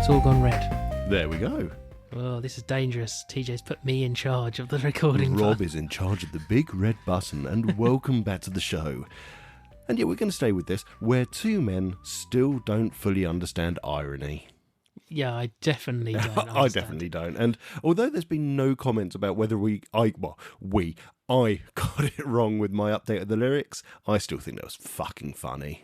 It's all gone red. There we go. Oh, this is dangerous. TJ's put me in charge of the recording. Rob is in charge of the big red button, and welcome back to the show. And yeah, we're going to stay with this, where two men still don't fully understand irony. Yeah, I definitely don't understand. I definitely don't. And although there's been no comments about whether I got it wrong with my update of the lyrics, I still think that was fucking funny.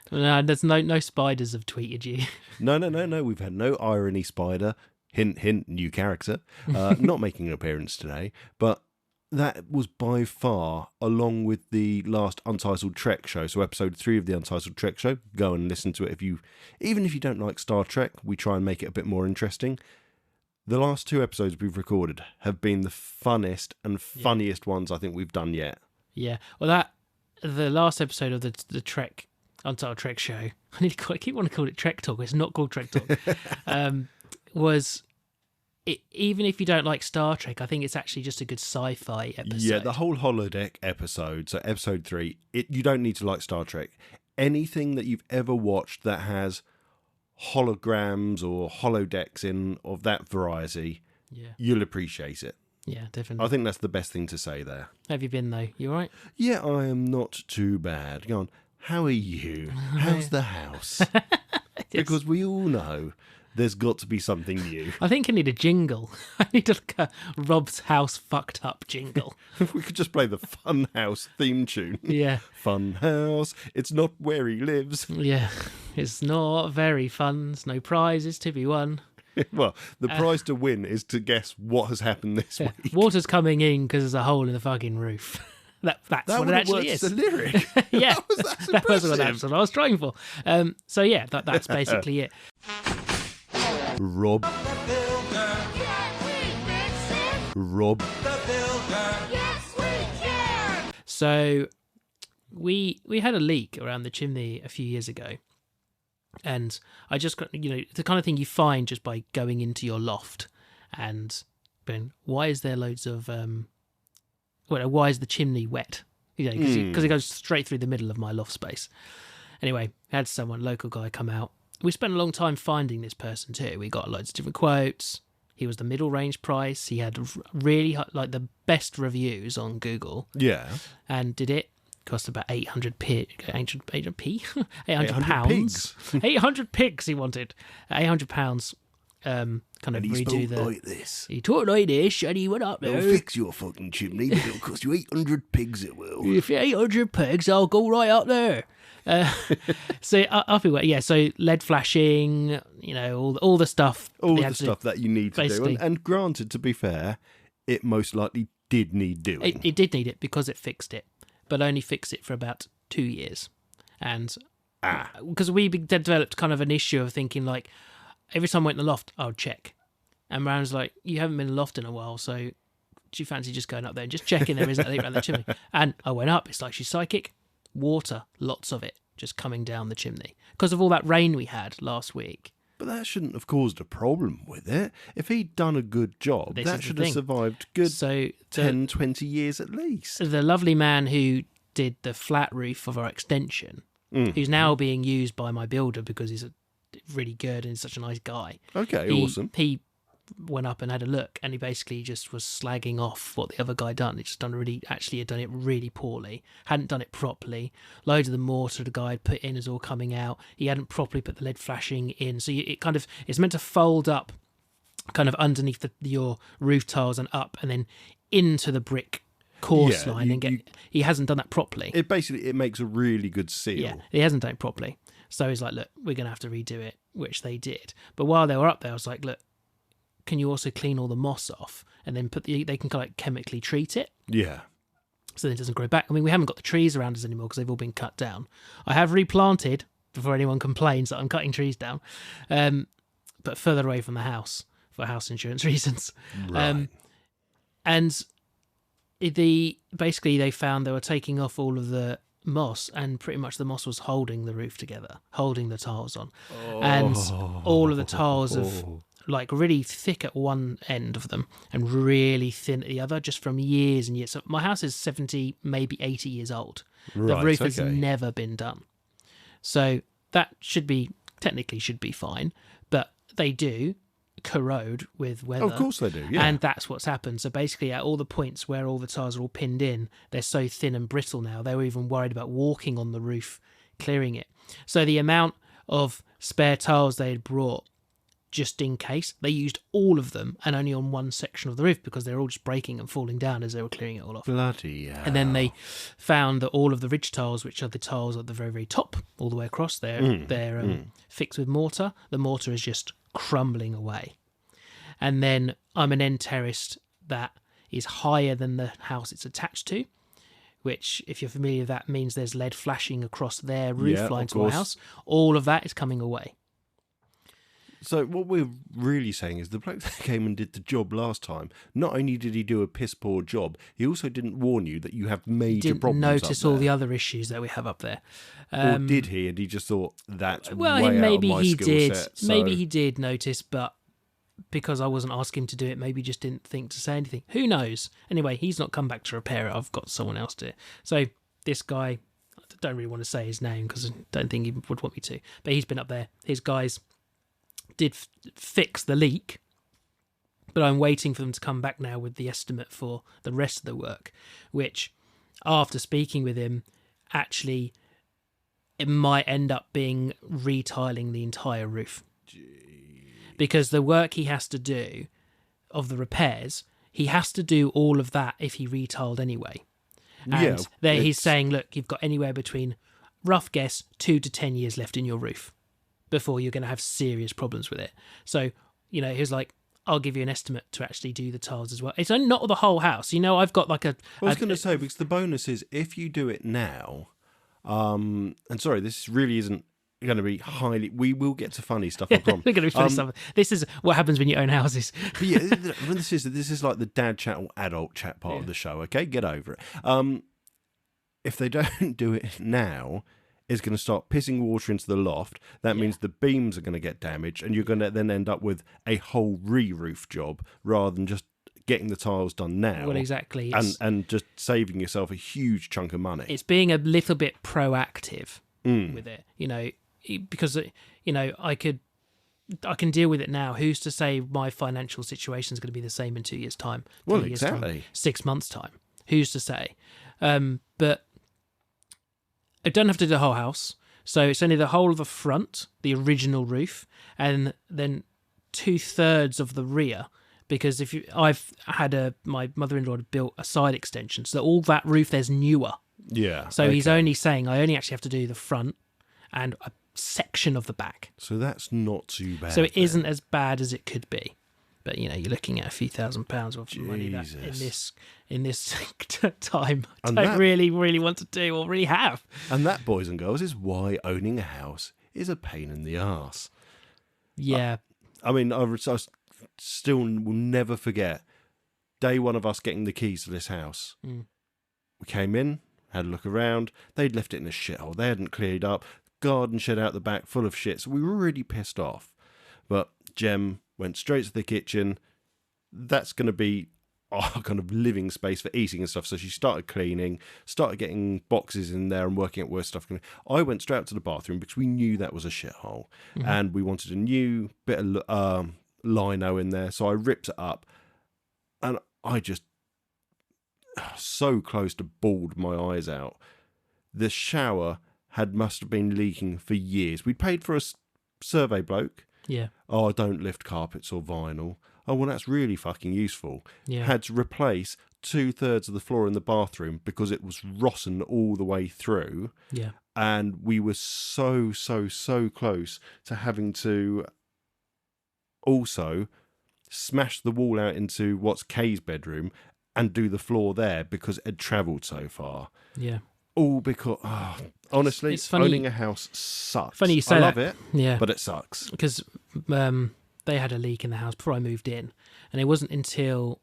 No, there's no spiders have tweeted you. No. We've had no irony spider. Hint, hint, new character. Not making an appearance today, but that was by far, along with the last Untitled Trek show, so episode 3 of the Untitled Trek show, go and listen to it even if you don't like Star Trek, we try and make it a bit more interesting. The last 2 episodes we've recorded have been the funnest and funniest ones I think we've done yet. Yeah, well the last episode of the Trek, Untitled Trek show, I keep wanting to call it Trek Talk, it's not called Trek Talk, was... even if you don't like Star Trek, I think it's actually just a good sci-fi episode. Yeah, the whole holodeck episode, so episode 3, you don't need to like Star Trek. Anything that you've ever watched that has holograms or holodecks in of that variety, you'll appreciate it. Yeah, definitely. I think that's the best thing to say there. Have you been, though? You all right? Yeah, I am not too bad. Go on. How are you? How's the house? Because we all know... there's got to be something new. I think I need a jingle. I need a Rob's House Fucked Up jingle. We could just play the Fun House theme tune. Yeah. Fun House, it's not where he lives. Yeah, it's not very fun. There's no prizes to be won. Well, the prize to win is to guess what has happened this week. Water's coming in because there's a hole in the fucking roof. That's what it actually is. The lyric. Yeah, that was what I was trying for. So yeah, that's basically it. Rob. The Builder. Can we fix it? Rob. The Builder. Yes, we can! So we had a leak around the chimney a few years ago, and I just got, the kind of thing you find just by going into your loft and being, why is there loads of why is the chimney wet? Because it goes straight through the middle of my loft space. Anyway, had local guy come out. We spent a long time finding this person too. We got loads of different quotes. He was the middle range price. He had really the best reviews on Google. Yeah. And did it cost about 800 pounds. 800 pigs he wanted. 800 pounds. Kind of and he redo spoke like this. He talked like this, and he went up there. It'll fix your fucking chimney, but it'll cost you 800 pigs. It will. If 800 pigs, I'll go right up there. So up he went. Yeah, so lead flashing, all the stuff. All the stuff that you need to do. And granted, to be fair, it most likely did need doing. It did need it because it fixed it, but only fixed it for about 2 years. And because we developed kind of an issue of thinking like, every time I went in the loft, I would check. And Ryan's like, you haven't been in the loft in a while, so do you fancy just going up there and just checking there isn't anything around the chimney? And I went up. It's like she's psychic. Water, lots of it, just coming down the chimney. Because of all that rain we had last week. But that shouldn't have caused a problem with it. If he'd done a good job, that should have survived good 10, 20 years at least. The lovely man who did the flat roof of our extension, who's now being used by my builder because he's really good and he's such a nice guy. Okay, awesome. He went up and had a look, and he basically just was slagging off what the other guy done. He'd just had done it really poorly, hadn't done it properly. Loads of the mortar the guy had put in is all coming out. He hadn't properly put the lead flashing in, so it's meant to fold up kind of underneath your roof tiles and up and then into the brick course line and get. He hasn't done that properly. It makes a really good seal. Yeah, he hasn't done it properly. So he's like, look, we're going to have to redo it, which they did. But while they were up there, I was like, look, can you also clean all the moss off and then they can kind of chemically treat it? Yeah. So that it doesn't grow back. I mean, we haven't got the trees around us anymore because they've all been cut down. I have replanted before anyone complains that I'm cutting trees down, but further away from the house for house insurance reasons. Right. And basically they found they were taking off all of the moss, and pretty much the moss was holding the roof together, holding the tiles on. And all of the tiles have really thick at one end of them and really thin at the other, just from years and years. So my house is 70, maybe 80 years old. Right, the roof has never been done. So that technically should be fine. But they do corrode with weather. Of course they do, yeah. And that's what's happened. So basically, at all the points where all the tiles are all pinned in, they're so thin and brittle now, they were even worried about walking on the roof, clearing it. So the amount of spare tiles they had brought, just in case, they used all of them and only on one section of the roof because they were all just breaking and falling down as they were clearing it all off. Bloody hell. And then they found that all of the ridge tiles, which are the tiles at the very, very top, all the way across, they're fixed with mortar. The mortar is just crumbling away. And then I'm an end terraced that is higher than the house it's attached to, which, if you're familiar with that, means there's lead flashing across their roof line to my house. All of that is coming away. So what we're really saying is the bloke that came and did the job last time, not only did he do a piss poor job, he also didn't warn you that you have major Didn't problems notice up all there. the other issues that we have up there. Or did he? And he just thought, that's Well, way maybe out of my he skill did. set. So, Maybe he did notice, but because I wasn't asking him to do it, maybe just didn't think to say anything. Who knows? Anyway, he's not come back to repair it. I've got someone else to do it. So this guy, I don't really want to say his name because I don't think he would want me to, but he's been up there. His guys did fix the leak, but I'm waiting for them to come back now with the estimate for the rest of the work, which, after speaking with him, actually it might end up being retiling the entire roof. Because the work he has to do of the repairs, he has to do all of that if he retiled anyway. And there he's saying, look, you've got anywhere between, rough guess, 2 to 10 years left in your roof before you're going to have serious problems with it. So, he was like, I'll give you an estimate to actually do the tiles as well. It's only not the whole house. I've got like I was going to say, because the bonus is if you do it now, and sorry, this really isn't going to be highly, we will get to funny stuff, I promise. We're going to be funny stuff. This is what happens when you own houses. But yeah, this is like the dad chat or adult chat part of the show, okay? Get over it. If they don't do it now, it's going to start pissing water into the loft. That means the beams are going to get damaged, and you're going to then end up with a whole re-roof job rather than just getting the tiles done now. Well, exactly. And just saving yourself a huge chunk of money. It's being a little bit proactive with it, because, I can deal with it now. Who's to say my financial situation is going to be the same in 2 years' time? Well, 3 years' time, exactly. 6 months' time. Who's to say? But I don't have to do the whole house. So it's only the whole of the front, the original roof, and then 2/3 of the rear. Because I've had my mother-in-law had built a side extension, so all that roof there's newer. Yeah. So he's only saying I only actually have to do the front and a section of the back. So that's not too bad. So it isn't as bad as it could be. But you're looking at a few £1,000s worth of money that in this time I don't really want to do or really have. And that, boys and girls, is why owning a house is a pain in the arse. Yeah. I still will never forget day one of us getting the keys to this house. We came in, had a look around. They'd left it in a shithole. They hadn't cleared up. Garden shed out the back full of shit. So we were really pissed off. But Jem went straight to the kitchen. That's going to be our kind of living space for eating and stuff. So she started cleaning, started getting boxes in there and working out where stuff can. I went straight out to the bathroom because we knew that was a shithole. And we wanted a new bit of lino in there. So I ripped it up. And I just so close to bawled my eyes out. The shower must have been leaking for years. We paid for a survey bloke. Yeah. Oh, don't lift carpets or vinyl. Oh, well, that's really fucking useful. Yeah. Had to replace 2/3 of the floor in the bathroom because it was rotten all the way through. Yeah. And we were so close to having to also smash the wall out into what's Kay's bedroom and do the floor there because it had travelled so far. Yeah. All because, honestly, It's funny- owning a house sucks. Funny you say I love that. it, Yeah. but it sucks. Because they had a leak in the house before I moved in. And it wasn't until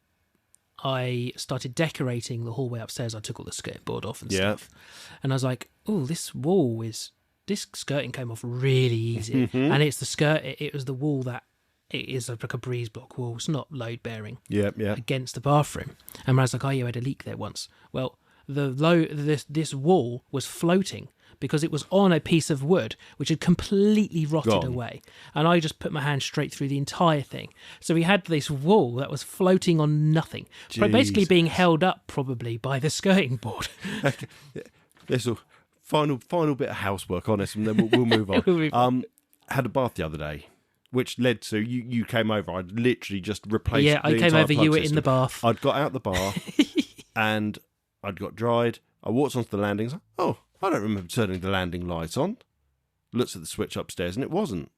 I started decorating the hallway upstairs, I took all the skirting board off and stuff. And I was like, oh, this skirting came off really easy. And it's the it was the wall that, it is like a breeze block wall. It's not load bearing Yeah. against the bathroom. And I was like, oh, you had a leak there once. Well, this wall was floating because it was on a piece of wood which had completely rotted Gone. away. And I just put my hand straight through the entire thing. So we had this wall that was floating on nothing, basically Jesus. being held up probably by the skirting board. This will final bit of housework on this, and then we'll move on. We'll move on. Had a bath the other day, which led to you came over. I'd literally just replaced. Yeah, I the came entire over, plug you were in system. the bath. I'd got out the bath and I'd got dried. I walked onto the landing. I was like, oh, I don't remember turning the landing light on. Looks at the switch upstairs, and it wasn't.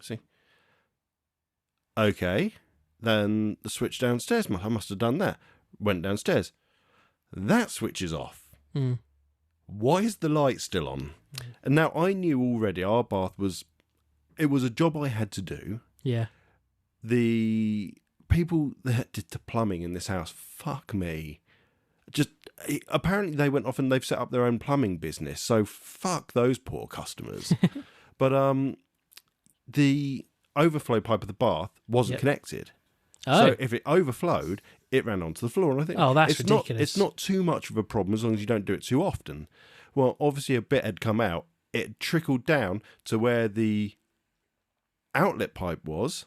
See. Okay, then the switch downstairs. I must have done that. Went downstairs. That switch is off. Mm. Why is the light still on? And now I knew already our bath was a job I had to do. Yeah. The people that did the plumbing in this house, fuck me. Just apparently they went off and they've set up their own plumbing business. So fuck those poor customers. But the overflow pipe of the bath wasn't connected. Oh. So if it overflowed, it ran onto the floor. And I think, Oh, that's it's ridiculous. It's not too much of a problem as long as you don't do it too often. Well, obviously a bit had come out. It trickled down to where the outlet pipe was,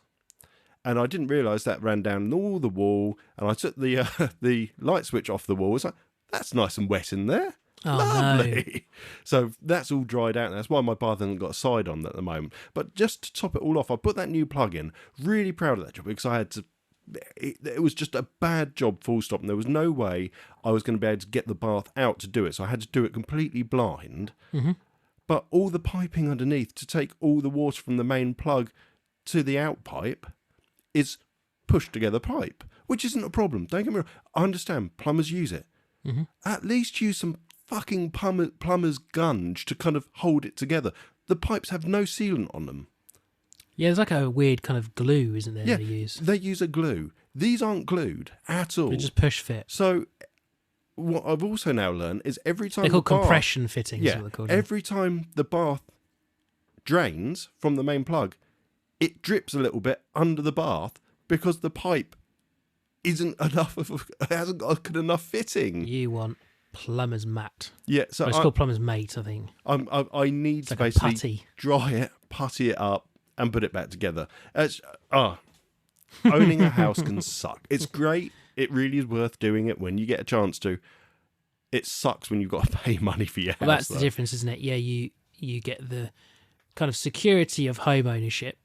and I didn't realise that ran down all the wall. And I took the light switch off the wall. It's like, that's nice and wet in there. Oh, Lovely. So that's all dried out. That's why my bath hasn't got a side on at the moment. But just to top it all off, I put that new plug in. Really proud of that job because I had to. It was just a bad job, full stop, and there was no way I was going to be able to get the bath out to do it. So I had to do it completely blind. Mm-hmm. But all the piping underneath to take all the water from the main plug to the out pipe is pushed together pipe, which isn't a problem. Don't get me wrong. I understand plumbers use it. Mm-hmm. At least use some fucking plumber's gunge to kind of hold it together. The pipes have no sealant on them. Yeah, there's like a weird kind of glue, isn't there, Yeah, they use? they use a glue. These aren't glued at all. They just push fit. So what I've also now learned is every time They're called the bath- compression fittings. yeah, What they're called. every time the bath drains from the main plug, it drips a little bit under the bath because the pipe isn't enough of it hasn't got a good enough fitting. You want plumber's mat. Yeah, so Or it's called plumber's mate, I think. I need to like a basically putty. dry it, putty it up, and put it back together. Owning a house can suck. It's great. It really is worth doing it when you get a chance to. It sucks when you've got to pay money for your house. Well, that's though. the difference, isn't it? Yeah, you get the kind of security of home ownership,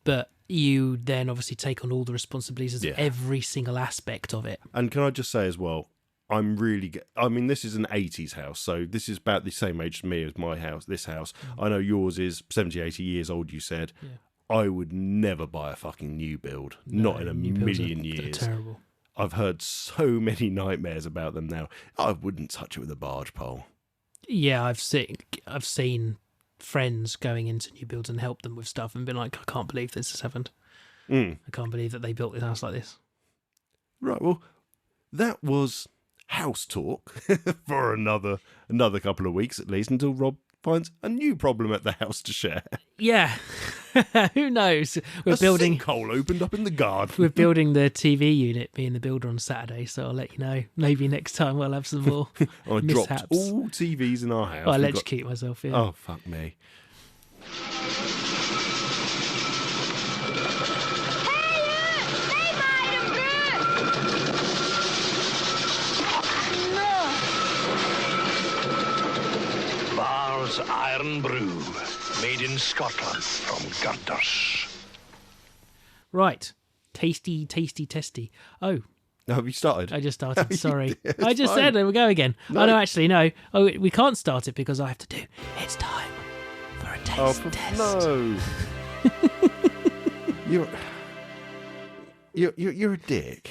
but you then obviously take on all the responsibilities of every single aspect of it. And can I just say as well, this is an 80s house, so this is about the same age as me as my house, this house. I know yours is 70, 80 years old, you said. Yeah. I would never buy a fucking new build. Not in a New builds million are years. terrible. I've heard so many nightmares about them now. I wouldn't touch it with a barge pole. Yeah, I've seen friends going into new builds and help them with stuff and been like, I can't believe this has happened. I can't believe that they built this house like this. Right, well, that was house talk for another couple of weeks at least until Rob finds a new problem at the house to share. Yeah, who knows? We're A building. sinkhole opened up in the garden. We're building the TV unit, being the builder on Saturday, so I'll let you know. Maybe next time we'll have some more I dropped mishaps. all TVs in our house. I'll We've got- electrocute myself, yeah. Oh, fuck me. They might have been. Bar's Iron Brew, made in Scotland from Gunders. Right. Tasty, tasty, testy. Oh, Have you started? I just started. Sorry. It's I just fine. said, there we go again. No. Oh, no, actually, no. Oh, we can't start it because I have to do. It's time for a taste Oh, test. no. You're a dick.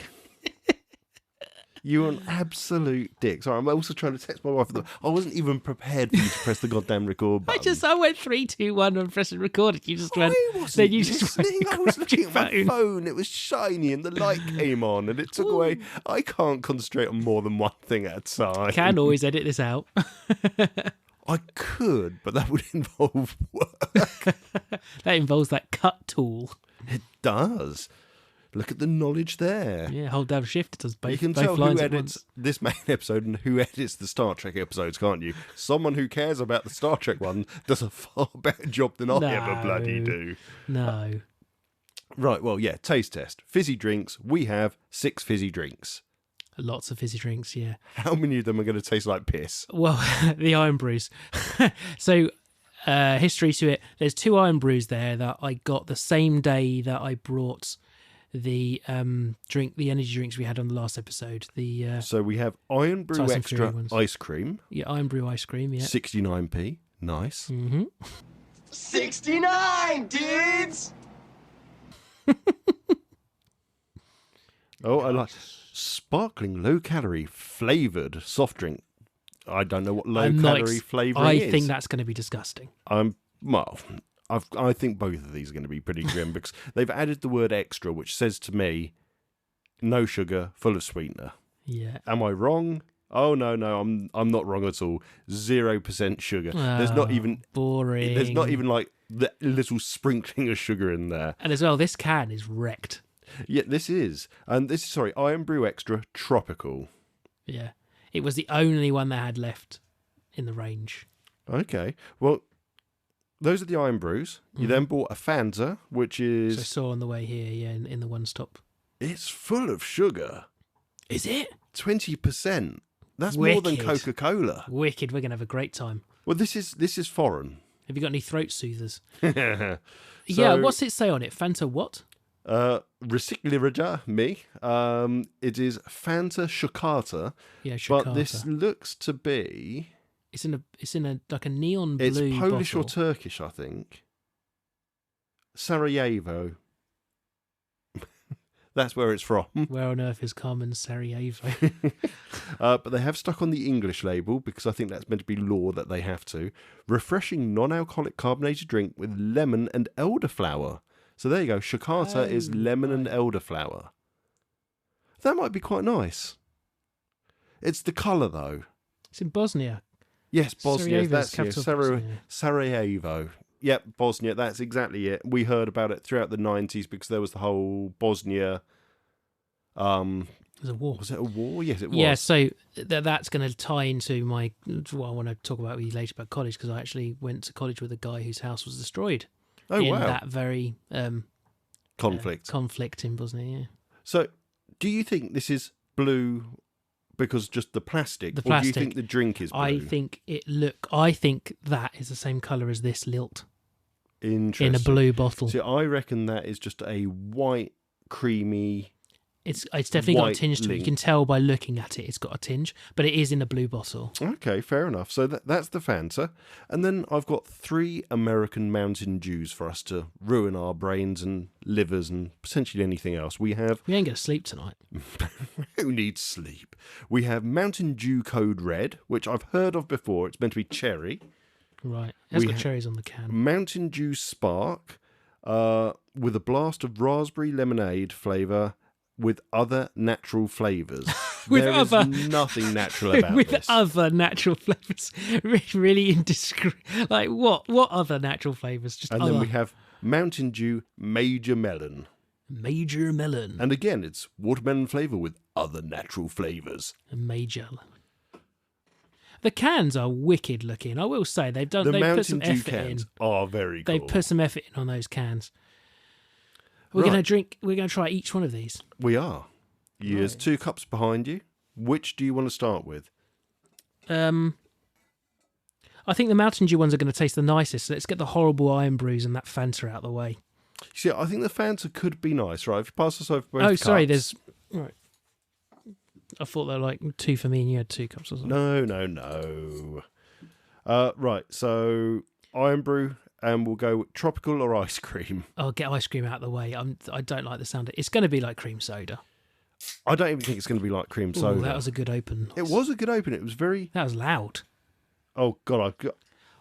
You're an absolute dick. Sorry, I'm also trying to text my wife. I wasn't even prepared for you to press the goddamn record button. I went 3, 2, 1 and pressed record. You just went. I wasn't Then you just listening. went I was grabbed your looking at my phone. phone. It was shiny and the light came on and it took away. I can't concentrate on more than one thing at a time. Can always edit this out. I could, but that would involve work. That involves that cut tool. It does. Look at the knowledge there. Yeah, hold down shift. It does both. You can both tell who lines at edits once. this main episode and who edits the Star Trek episodes, can't you? Someone who cares about the Star Trek one does a far better job than I ever bloody do. No. Right, well, yeah, taste test. Fizzy drinks. We have 6 fizzy drinks. Lots of fizzy drinks, yeah. How many of them are going to taste like piss? Well, the Iron Brews. So, history to it. There's 2 Iron Brews there that I got the same day that I brought the the energy drinks we had on the last episode. The So we have Iron Brew Tyson Extra Fury ones. ice cream, Iron Brew ice cream, yeah. 69p. Nice. Mm-hmm. 69, dudes! Oh, I like sparkling low-calorie flavoured soft drink. I don't know what low-calorie flavouring I is. think that's going to be disgusting. I think both of these are going to be pretty grim because they've added the word extra, which says to me, no sugar, full of sweetener. Yeah. Am I wrong? Oh no, I'm not wrong at all. 0% sugar. There's not even boring. There's not even like the little sprinkling of sugar in there. And as well, this can is wrecked. Yeah, this is. And this is, sorry, Iron Brew Extra Tropical. Yeah. It was the only one they had left in the range. Okay. Well, those are the Iron Brews. You then bought a Fanta, which So I is... saw on the way here, yeah, in the one stop. It's full of sugar. Is it? 20%. That's more than Wicked. Coca-Cola. Wicked. We're going to have a great time. Well, this is foreign. Have you got any throat soothers? So, Yeah, what's it say on it? Fanta what? Recycleraja, me. It is Fanta Shakata. Yeah, Shakata. But this looks to be... It's in a like a neon blue It's Polish bottle. or Turkish, I think. Sarajevo. That's where it's from. Where on earth is Carmen Sarajevo? But they have stuck on the English label because I think that's meant to be law that they have to. Refreshing non-alcoholic carbonated drink with lemon and elderflower. So there you go. Shakata is lemon and elderflower. That might be quite nice. It's the colour though. It's in Bosnia. Yes, Bosnia. Sarajevo's That's capital Sarajevo. Bosnia. Sarajevo. Yep, Bosnia. That's exactly it. We heard about it throughout the 90s because there was the whole Bosnia. There's a war. Was it a war? Yes, it was. Yeah, so that's going to tie into my what I want to talk about with you later about college, because I actually went to college with a guy whose house was destroyed Oh, in wow. that very Conflict. in Bosnia. Yeah. So, do you think this is blue because just the plastic? The Or do you plastic. think the drink is blue? I think that is the same colour as this lilt Interesting. in a blue bottle. See, I reckon that is just a white, creamy... It's definitely got a white tinge to it. You link. can tell by looking at it. It's got a tinge, but it is in a blue bottle. Okay, fair enough. So that's the Fanta. And then I've got 3 American Mountain Dews for us to ruin our brains and livers and potentially anything else. We have... We ain't going to sleep tonight. Who needs sleep? We have Mountain Dew Code Red, which I've heard of before. It's meant to be cherry. Right. It's We got ha- cherries on the can. Mountain Dew Spark with a blast of raspberry lemonade flavour with other natural flavours. With There is other- nothing natural about With this. other natural flavours. Really indiscreet. Like, what? What other natural flavours? Just And other. then we have Mountain Dew Major Melon. Major melon. And again, it's watermelon flavour with other natural flavours. Major. The cans are wicked looking. I will say they've The put some Mountain Dew effort cans in. are very cool. They've put some effort in on those cans. We're Right. going to try each one of these. We are. There's 2 cups behind you. Which do you want to start with? I think the Mountain Dew ones are going to taste the nicest. So let's get the horrible Iron Brews and that Fanta out of the way. See, I think the Fanta could be nice, right? If you pass us over both Oh, cups. sorry. There's right. I thought they were like 2 for me, and you had 2 cups or something. No. Right, so Iron Brew, and we'll go with tropical or ice cream. I'll get ice cream out of the way. I don't like the sound of it. It's going to be like cream soda. I don't even think it's going to be like cream soda. Ooh, that was a good open. It was a good open. It was very... That was loud. Oh, God,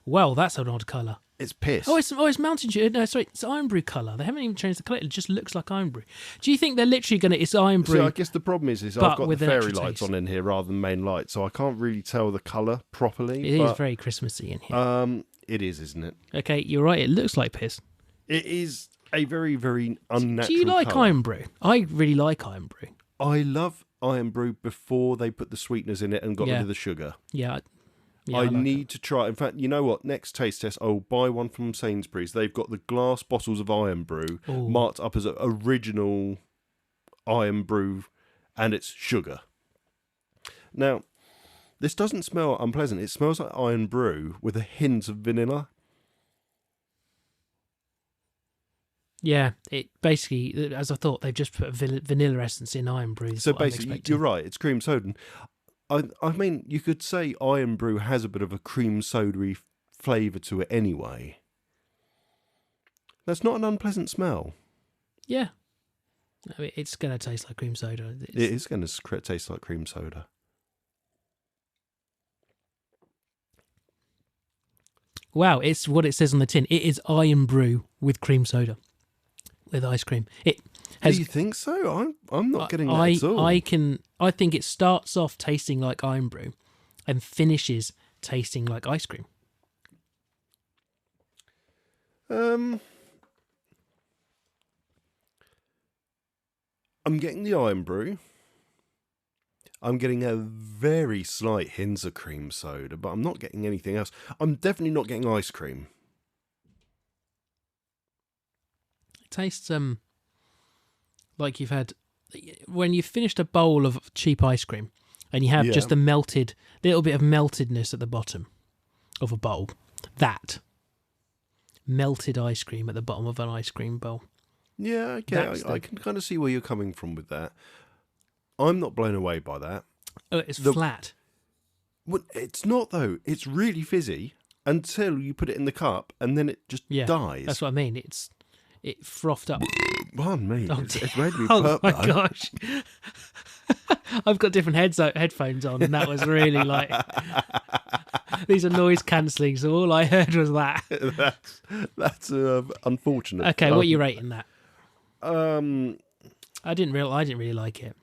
Well, that's an odd colour. it's piss. Oh, it's Mountain Dew. No, sorry, it's Iron Brew colour. They haven't even changed the colour. It just looks like Iron Brew. Do you think they're literally going to... It's Iron Brew. So I guess the problem is but I've got the with an fairy extra lights taste. on in here rather than main lights, so I can't really tell the colour properly. It is but, very Christmassy in here. It is, isn't it? Okay, you're right. It looks like piss. It is... a very, very unnatural Do you like colour. Iron Brew? I really like Iron Brew. I love Iron Brew before they put the sweeteners in it and got rid Yeah. of the sugar. Yeah. I like need to try. In fact, you know what? Next taste test, I'll buy one from Sainsbury's. They've got the glass bottles of Iron Brew Ooh. marked up as original Iron Brew, and it's sugar. Now, this doesn't smell unpleasant. It smells like Iron Brew with a hint of vanilla. Yeah, it basically, as I thought, they've just put vanilla essence in Iron Brew. So basically, you're right. It's cream soda. I mean, you could say Iron Brew has a bit of a cream soda-y flavour to it anyway. That's not an unpleasant smell. Yeah. I mean, it's going to taste like cream soda. It is going to taste like cream soda. Wow, it's what it says on the tin. It is Iron Brew with cream soda, with ice cream. It has. Do you think so? I'm not getting that at all. I think it starts off tasting like Iron Brew, and finishes tasting like ice cream. I'm getting the Iron Brew. I'm getting a very slight hint of cream soda, but I'm not getting anything else. I'm definitely not getting ice cream. It tastes like you've had when you've finished a bowl of cheap ice cream, and you have Yeah. just a little bit of meltedness at the bottom of a bowl. That melted ice cream at the bottom of an ice cream bowl. Yeah, okay. That's I can kind of see where you're coming from with that. I'm not blown away by that. Oh, it's flat. Well, it's not, though. It's really fizzy until you put it in the cup, and then it just Yeah, dies. that's what I mean. It frothed up. Pardon me. Oh, It's made me Oh burp, my though. gosh! I've got different headphones on, and that was really like these are noise cancelling. So all I heard was that. That's unfortunate. Okay, what are you rating that? Um, I didn't really like it.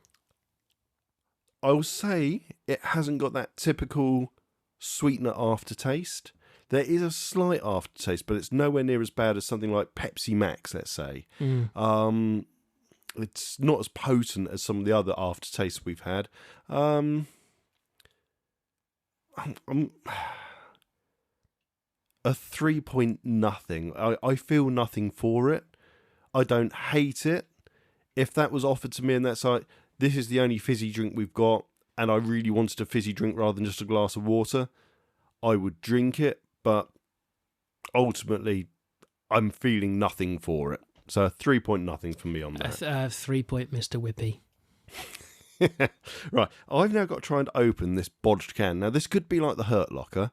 I will say it hasn't got that typical sweetener aftertaste. There is a slight aftertaste, but it's nowhere near as bad as something like Pepsi Max, let's say. It's not as potent as some of the other aftertastes we've had. I'm a 3 point nothing. I feel nothing for it. I don't hate it. If that was offered to me and that's like, this is the only fizzy drink we've got, and I really wanted a fizzy drink rather than just a glass of water, I would drink it, but ultimately, I'm feeling nothing for it. So a 3 point nothing for me on that. 3 point Mr. Whippy. Right, I've now got to try and open this bodged can. Now, this could be like the Hurt Locker.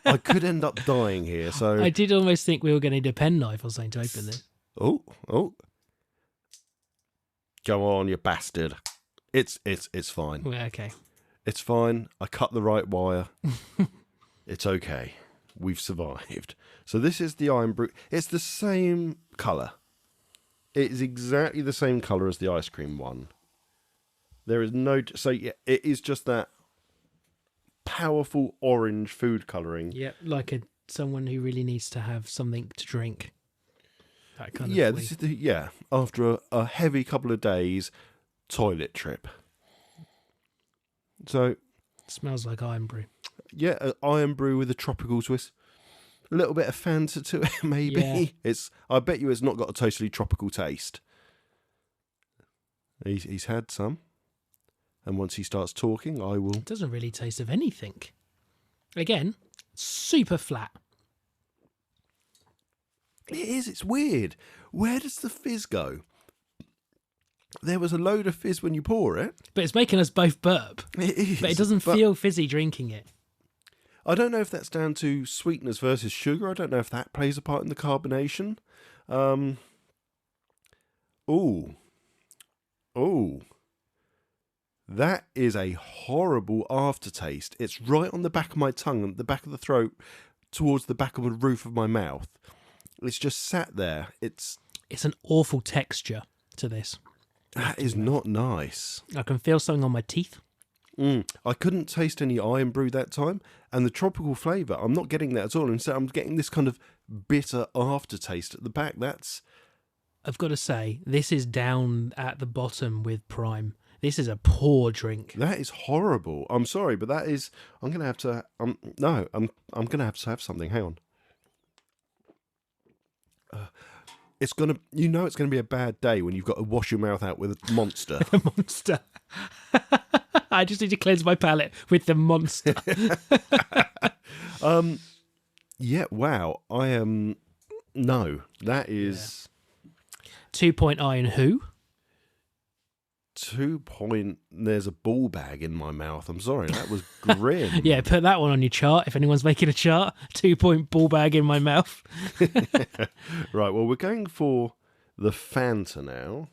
I could end up dying here, so... I did almost think we were going to need a penknife or something to open this. Oh. Go on, you bastard. It's fine. Well, okay. It's fine. I cut the right wire. It's okay. We've survived. So this is the Iron Brew. It's the same colour. It is exactly the same colour as the ice cream one. There is no... So yeah, it is just that powerful orange food colouring. Yeah, like someone who really needs to have something to drink. That kind of Yeah, thing. this is after a heavy couple of days, toilet trip. So... Smells like Iron Brew. Yeah, an Iron Brew with a tropical twist. A little bit of Fanta to it, maybe. Yeah. I bet you it's not got a totally tropical taste. He's had some. And once he starts talking, I will... It doesn't really taste of anything. Again, super flat. It is, it's weird. Where does the fizz go? There was a load of fizz when you pour it. But it's making us both burp. It is. But it doesn't feel fizzy drinking it. I don't know if that's down to sweeteners versus sugar. I don't know if that plays a part in the carbonation. Oh. That is a horrible aftertaste. It's right on the back of my tongue and the back of the throat towards the back of the roof of my mouth. It's just sat there. It's an awful texture to this. That is not nice. I can feel something on my teeth. I couldn't taste any Iron Brew that time. And the tropical flavour, I'm not getting that at all. Instead, I'm getting this kind of bitter aftertaste at the back. I've got to say, this is down at the bottom with Prime. This is a poor drink. That is horrible. I'm sorry, but that is. I'm gonna have to. No, I'm gonna have to have something. Hang on. It's gonna. It's gonna be a bad day when you've got to wash your mouth out with a Monster. The Monster. I just need to cleanse my palate with the Monster. Yeah. Wow. I am. No, that is 2 point I and who? 2 point. There's a ball bag in my mouth. I'm sorry. That was grim. Yeah, put that one on your chart if anyone's making a chart. 2 point ball bag in my mouth. Right. Well, we're going for the Fanta now.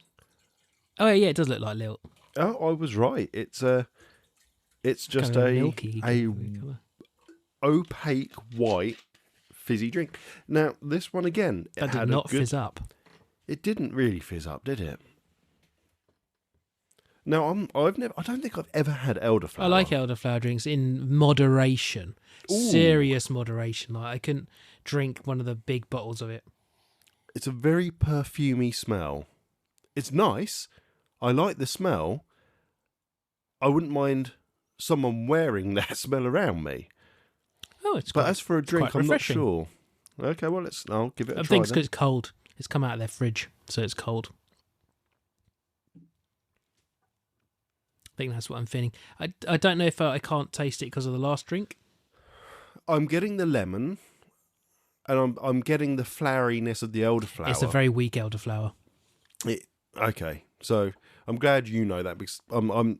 Oh yeah, it does look like Lilt. Oh, I was right. It's just Kind of a milky colour. opaque white fizzy drink. Now this one again, it That did had not a good, fizz up. It didn't really fizz up, did it? No, I don't think I've ever had elderflower. I like elderflower drinks in moderation, Ooh. serious moderation. Like I couldn't drink one of the big bottles of it. It's a very perfumey smell. It's nice. I like the smell. I wouldn't mind someone wearing that smell around me. Oh, it's But quite, as for a it's drink, quite I'm not refreshing. sure. Okay, well I'll give it a I try. think it's then. because it's cold. It's come out of their fridge, so it's cold. I think that's what I'm feeling. I don't know if I can't taste it because of the last drink. I'm getting the lemon, and I'm getting the floweriness of the elderflower. It's a very weak elderflower. Okay, so I'm glad you know that because I'm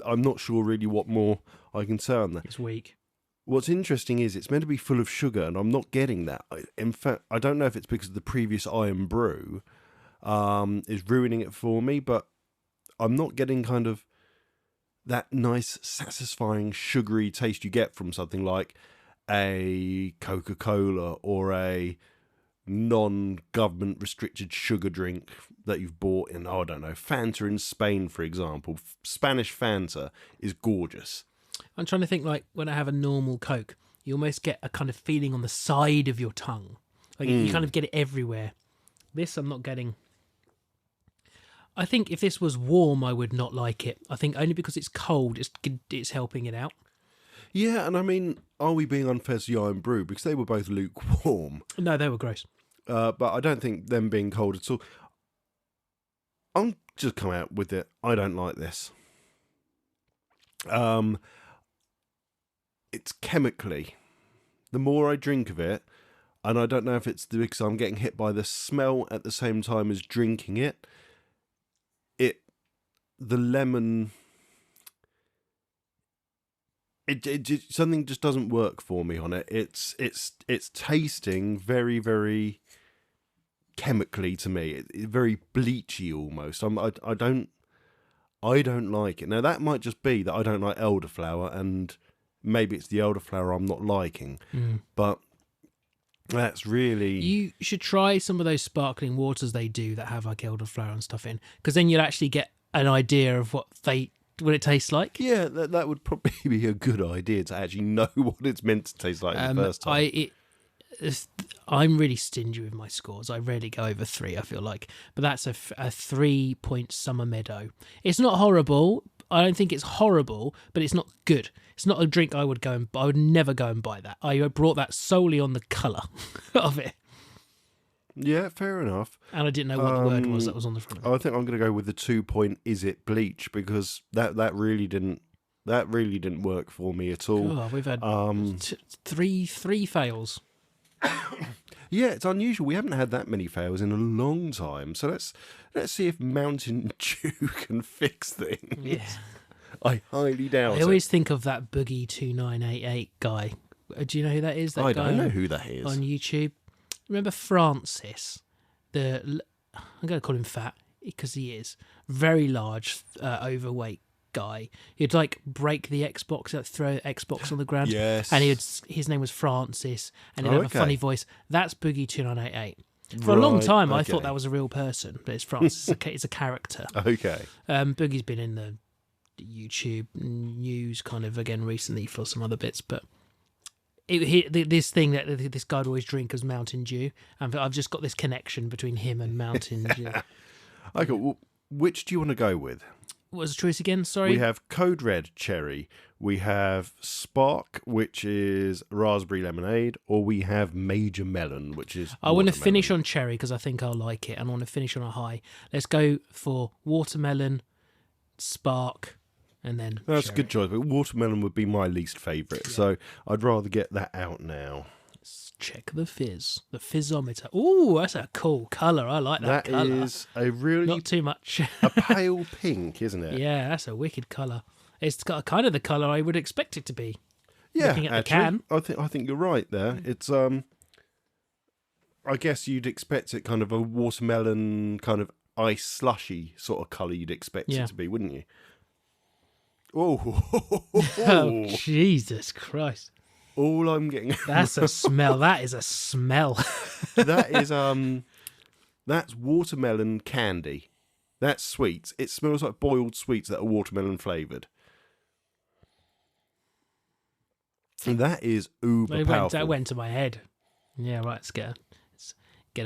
not sure really what more I can say on that. It's weak. What's interesting is it's meant to be full of sugar, and I'm not getting that. In fact, I don't know if it's because the previous Iron Brew is ruining it for me, but I'm not getting kind of that nice, satisfying, sugary taste you get from something like a Coca-Cola or a non-government restricted sugar drink that you've bought in, I don't know, Fanta in Spain, for example. Spanish Fanta is gorgeous. I'm trying to think, like, when I have a normal Coke, you almost get a kind of feeling on the side of your tongue. Like, you kind of get it everywhere. This I'm not getting. I think if this was warm, I would not like it. I think only because it's cold, it's helping it out. Yeah, and I mean, are we being unfair to the Iron Brew? Because they were both lukewarm. No, they were gross. But I don't think them being cold at all. I'm just come out with it. I don't like this. It's chemically. The more I drink of it, and I don't know if it's because I'm getting hit by the smell at the same time as drinking it. The lemon. It something just doesn't work for me on it. It's tasting very, very chemically to me. It's very bleachy almost. I don't like it. Now that might just be that I don't like elderflower, and maybe it's the elderflower I'm not liking. But that's really. You should try some of those sparkling waters they do that have like elderflower and stuff in, because then you'll actually get an idea of what it tastes like. Yeah, that would probably be a good idea to actually know what it's meant to taste like the first time. I'm really stingy with my scores. I rarely go over 3, I feel like. But that's a 3-point Summer Meadow. It's not horrible. I don't think it's horrible, but it's not good. It's not a drink I would I would never go and buy that. I brought that solely on the colour of it. Yeah, fair enough. And I didn't know what the word was that was on the front of it. I think I'm going to go with the 2-point. Is it bleach? Because that really didn't work for me at all. Oh, we've had three fails. Yeah, it's unusual. We haven't had that many fails in a long time. So let's see if Mountain Dew can fix things. Yeah. I highly doubt I always think of that Boogie 2988 guy. Do you know who that is? That I guy don't know who that is. on YouTube. Remember Francis? I'm going to call him fat because he is very large, overweight guy. He'd like break the Xbox, like throw Xbox on the ground. Yes. And his name was Francis, and he'd have okay. a funny voice. That's Boogie 2988. For a long Right, time, I okay. thought that was a real person, but it's Francis. It's a character. Okay. Boogie's been in the YouTube news kind of again recently for some other bits, but this thing that this guy would always drink as Mountain Dew, and I've just got this connection between him and Mountain Dew. Okay, well, which do you want to go with? What was the choice again? Sorry. We have Code Red Cherry, we have Spark, which is raspberry lemonade, or we have Major Melon, which is I want to watermelon. finish on cherry because I think I'll like it, and I want to finish on a high. Let's go for watermelon, spark, and then That's a cherry. good choice, but watermelon would be my least favourite, so I'd rather get that out now. Let's check the fizzometer. Ooh, that's a cool colour. I like that, That colour. is a really Not too much. a pale pink, isn't it? Yeah, that's a wicked colour. It's got kind of the colour I would expect it to be. Yeah, Looking at the actually, can. I think you're right there. It's I guess you'd expect it kind of a watermelon kind of ice slushy sort of colour you'd expect Yeah. it to be, wouldn't you? Oh, Oh, Jesus Christ. all I'm getting That's a smell. That is a smell. that is that's watermelon candy. That's sweets. It smells like boiled sweets that are watermelon flavoured. And that is uber powerful. That went to my head. Yeah, right. Let's get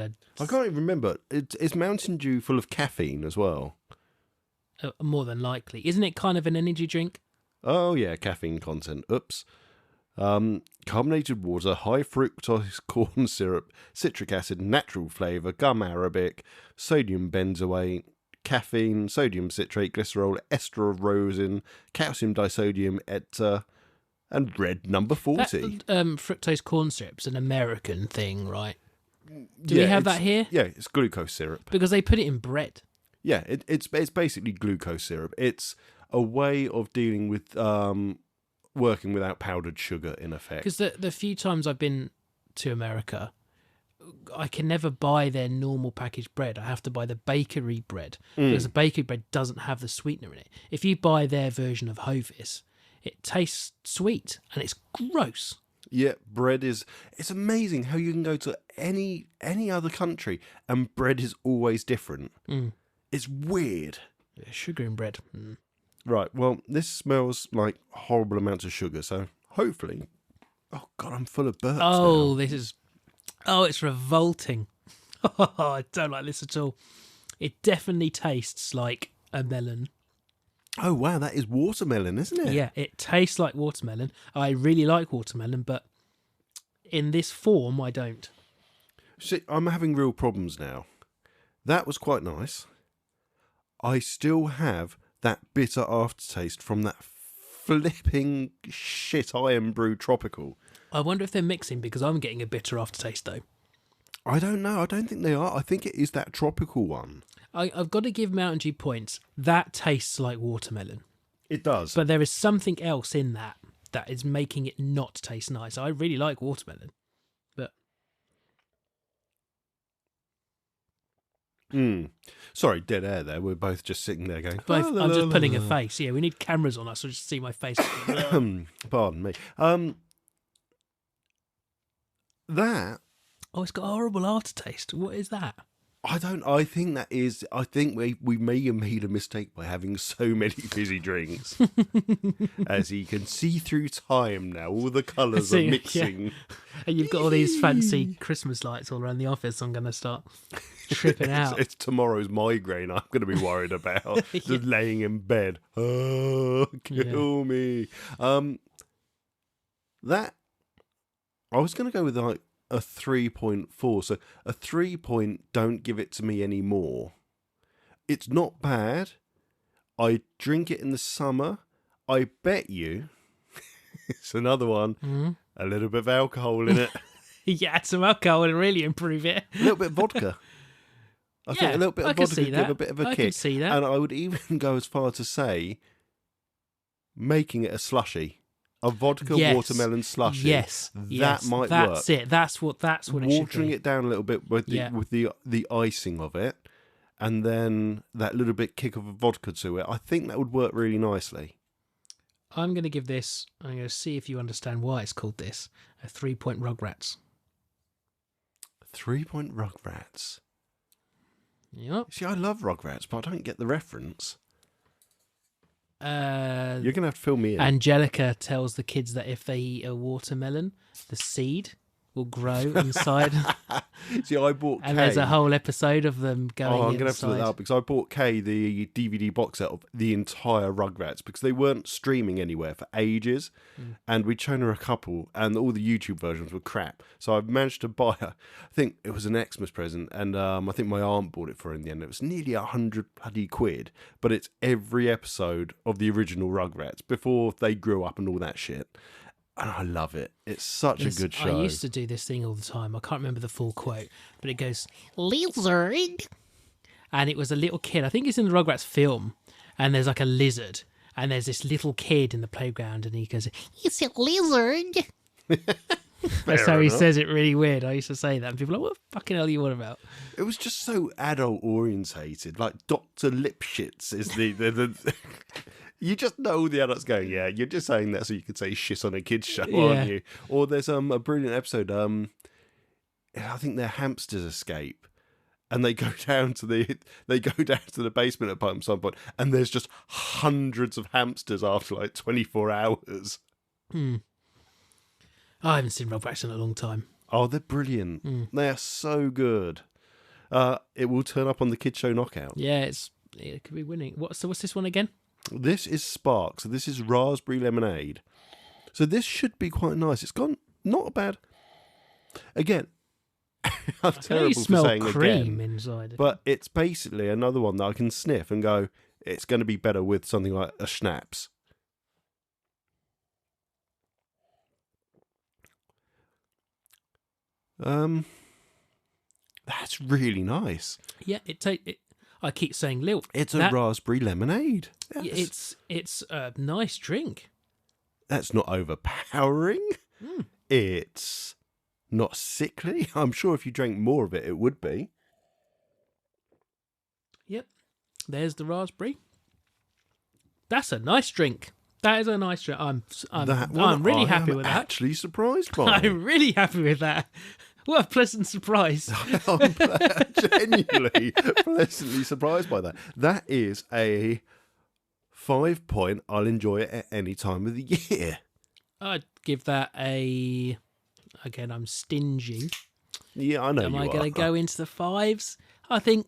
a I can't even remember. Is Mountain Dew full of caffeine as well? more than likely. Isn't it kind of an energy drink? Oh yeah, caffeine content. Oops. Carbonated water, high fructose corn syrup, citric acid, natural flavour, gum arabic, sodium benzoate, caffeine, sodium citrate, glycerol, ester of rosin, calcium disodium, and red number 40. That, fructose corn syrup's an American thing, right? Do we have it's- that here? Yeah, it's glucose syrup. Because they put it in bread. Yeah, it's basically glucose syrup. It's a way of dealing with working without powdered sugar, in effect. Because the few times I've been to America, I can never buy their normal packaged bread. I have to buy the bakery bread because the bakery bread doesn't have the sweetener in it. If you buy their version of Hovis, it tastes sweet and it's gross. Yeah, bread is. It's amazing how you can go to any other country and bread is always different. It's weird. Yeah, sugar in bread. Mm. Right. Well, this smells like horrible amounts of sugar. So hopefully, oh god, I'm full of burps Oh, now. this is. Oh, it's revolting. I don't like this at all. It definitely tastes like a melon. Oh wow, that is watermelon, isn't it? Yeah, it tastes like watermelon. I really like watermelon, but in this form, I don't. See, I'm having real problems now. That was quite nice. I still have that bitter aftertaste from that flipping shit Iron Brew Tropical. I wonder if they're mixing because I'm getting a bitter aftertaste though. I don't know. I don't think they are. I think it is that tropical one. I've got to give Mountain Dew points. That tastes like watermelon. It does. But there is something else in that is making it not taste nice. I really like watermelon. But Sorry, dead air there. We're both just sitting there going... both, "La, la, I'm just la, putting la, a la." face. Yeah, we need cameras on us so just see my face. Pardon me. That... Oh, it's got a horrible aftertaste. What is that? I think that is... I think we may have made a mistake by having so many fizzy drinks. As you can see through time now, all the colours are See, yeah. mixing. And you've got all these fancy Christmas lights all around the office. I'm going to start tripping out. It's tomorrow's migraine I'm going to be worried about. Just laying in bed. Oh, kill me. That... I was going to go with like a 3.4. So a 3 point, don't give it to me anymore. It's not bad. I drink it in the summer. I bet you it's another one. A little bit of alcohol in it. Yeah, add some alcohol and really improve it. A little bit of vodka. I think a little bit I of can vodka see could that. give a bit of a I kick. can see that. And I would even go as far to say making it a slushy. A vodka Yes. watermelon slushy. Yes, That yes, might that's work. it. That's what it should Watering be. it down a little bit with the Yeah. with the icing of it, and then that little bit kick of a vodka to it. I think that would work really nicely. I'm going to give this. I'm going to see if you understand why it's called this. A 3-point Rugrats. 3 point Rugrats. Yep. See, I love Rugrats, but I don't get the reference. You're gonna have to fill me in. Angelica tells the kids that if they eat a watermelon, the seed will grow inside. See, I bought And Kay. there's a whole episode of them going I'm going to have to look inside. that up because I bought Kay the DVD box set of the entire Rugrats because they weren't streaming anywhere for ages, and we'd shown her a couple, and all the YouTube versions were crap. So I managed to buy her. I think it was an Xmas present, and I think my aunt bought it for her in the end. It was nearly £100, but it's every episode of the original Rugrats before they grew up and all that shit. And I love it. It's such a good show. I used to do this thing all the time. I can't remember the full quote, but it goes, lizard. And it was a little kid. I think it's in the Rugrats film. And there's like a lizard. And there's this little kid in the playground. And he goes, it's a lizard. That's how he says it really weird. I used to say that. And people are like, what the fucking hell are you on about? It was just so adult orientated. Like Dr. Lipschitz is the you just know the adults going, yeah, you're just saying that so you can say shit on a kid's show, aren't you? Or there's a brilliant episode, I think their hamsters escape and they go down to the basement at some point and there's just hundreds of hamsters after like 24 hours. I haven't seen Rugrats in a long time. Oh, they're brilliant. They are so good. It will turn up on the Kids Show Knockout. Yeah, it could be winning. What's this one again? This is Spark, so this is raspberry lemonade. So this should be quite nice. It's gone not bad. Again, I'm terrible for saying cream again, inside. but it's basically another one that I can sniff and go, it's going to be better with something like a schnapps. That's really nice. Yeah, I keep saying Lil. It's a raspberry lemonade. Yes. It's a nice drink. That's not overpowering. It's not sickly. I'm sure if you drank more of it, it would be. Yep. There's the raspberry. That's a nice drink. That is a nice drink. I'm really happy with that. Actually surprised by. I'm really happy with that. What a pleasant surprise. I'm genuinely pleasantly surprised by that. That is a 5 point. I'll enjoy it at any time of the year. I'd give that a... Again, I'm stingy. Yeah, I know. Am I going to go into the fives? I think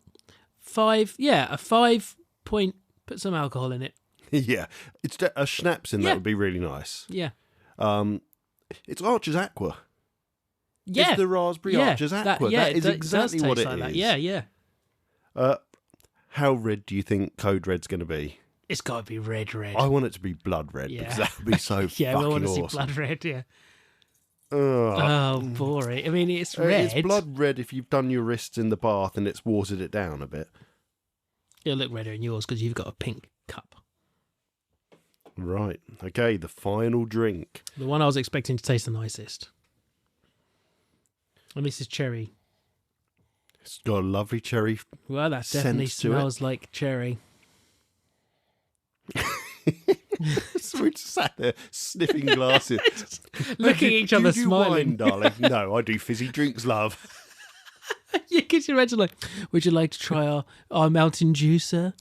5. Yeah, a 5 point. Put some alcohol in it. Yeah, it's a schnapps in that would be really nice. Yeah. It's Archer's Aqua. Yeah. It's the raspberry Archer's Aqua. That is exactly what it is. That. Yeah, yeah. How red do you think Code Red's going to be? It's got to be red. I want it to be blood red because that would be so yeah, fucking I want to awesome. see blood red, yeah. Oh, boring. I mean, it's red. It's blood red if you've done your wrists in the bath and it's watered it down a bit. It'll look redder in yours because you've got a pink cup. Right. Okay, the final drink. The one I was expecting to taste the nicest. And this is cherry. It's got a lovely cherry. Well, that definitely smells like cherry. So we just sat there sniffing glasses. Looking at each other, do you smiling. Wine, darling? No, I do fizzy drinks, love. Yeah, because you imagine, like, would you like to try our Mountain Dew, sir?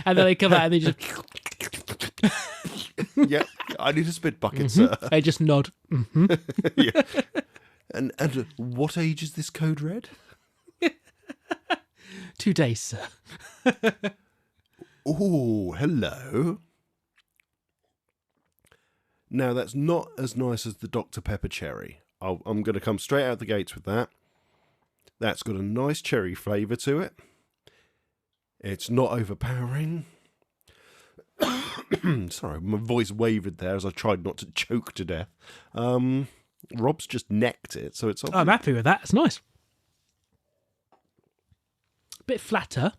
And then they come out and they just... Yeah, I need a spit bucket, sir. They just nod. Yeah. And what age is this Code Red? 2 days, sir. Oh, hello. Now, that's not as nice as the Dr. Pepper cherry. I'm going to come straight out the gates with that. That's got a nice cherry flavour to it. It's not overpowering. Sorry, my voice wavered there as I tried not to choke to death. Rob's just necked it, so it's... I'm happy with that. It's nice. Bit flatter.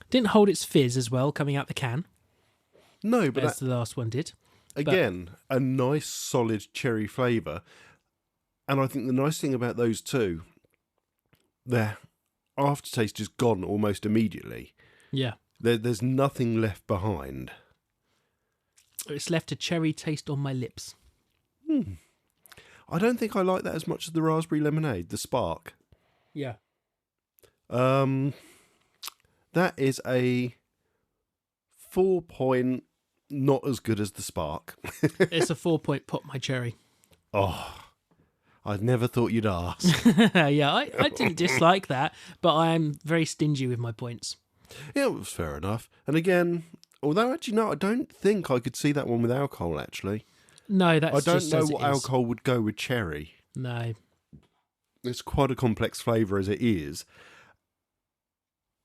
Didn't hold its fizz as well coming out the can. No, but as the last one did. Again, a nice solid cherry flavour. And I think the nice thing about those two, their aftertaste is gone almost immediately. Yeah. There's nothing left behind. It's left a cherry taste on my lips. I don't think I like that as much as the raspberry lemonade, the spark. Yeah. That is a 4 point. not as good as the Spark. It's a 4-point pop my cherry. Oh, I never thought you'd ask. Yeah, I didn't dislike that, but I am very stingy with my points. Yeah, it was fair enough. And again, although actually, no, I don't think I could see that one with alcohol, actually. No, that's I don't just know as it what is. alcohol would go with cherry. No. It's quite a complex flavour as it is.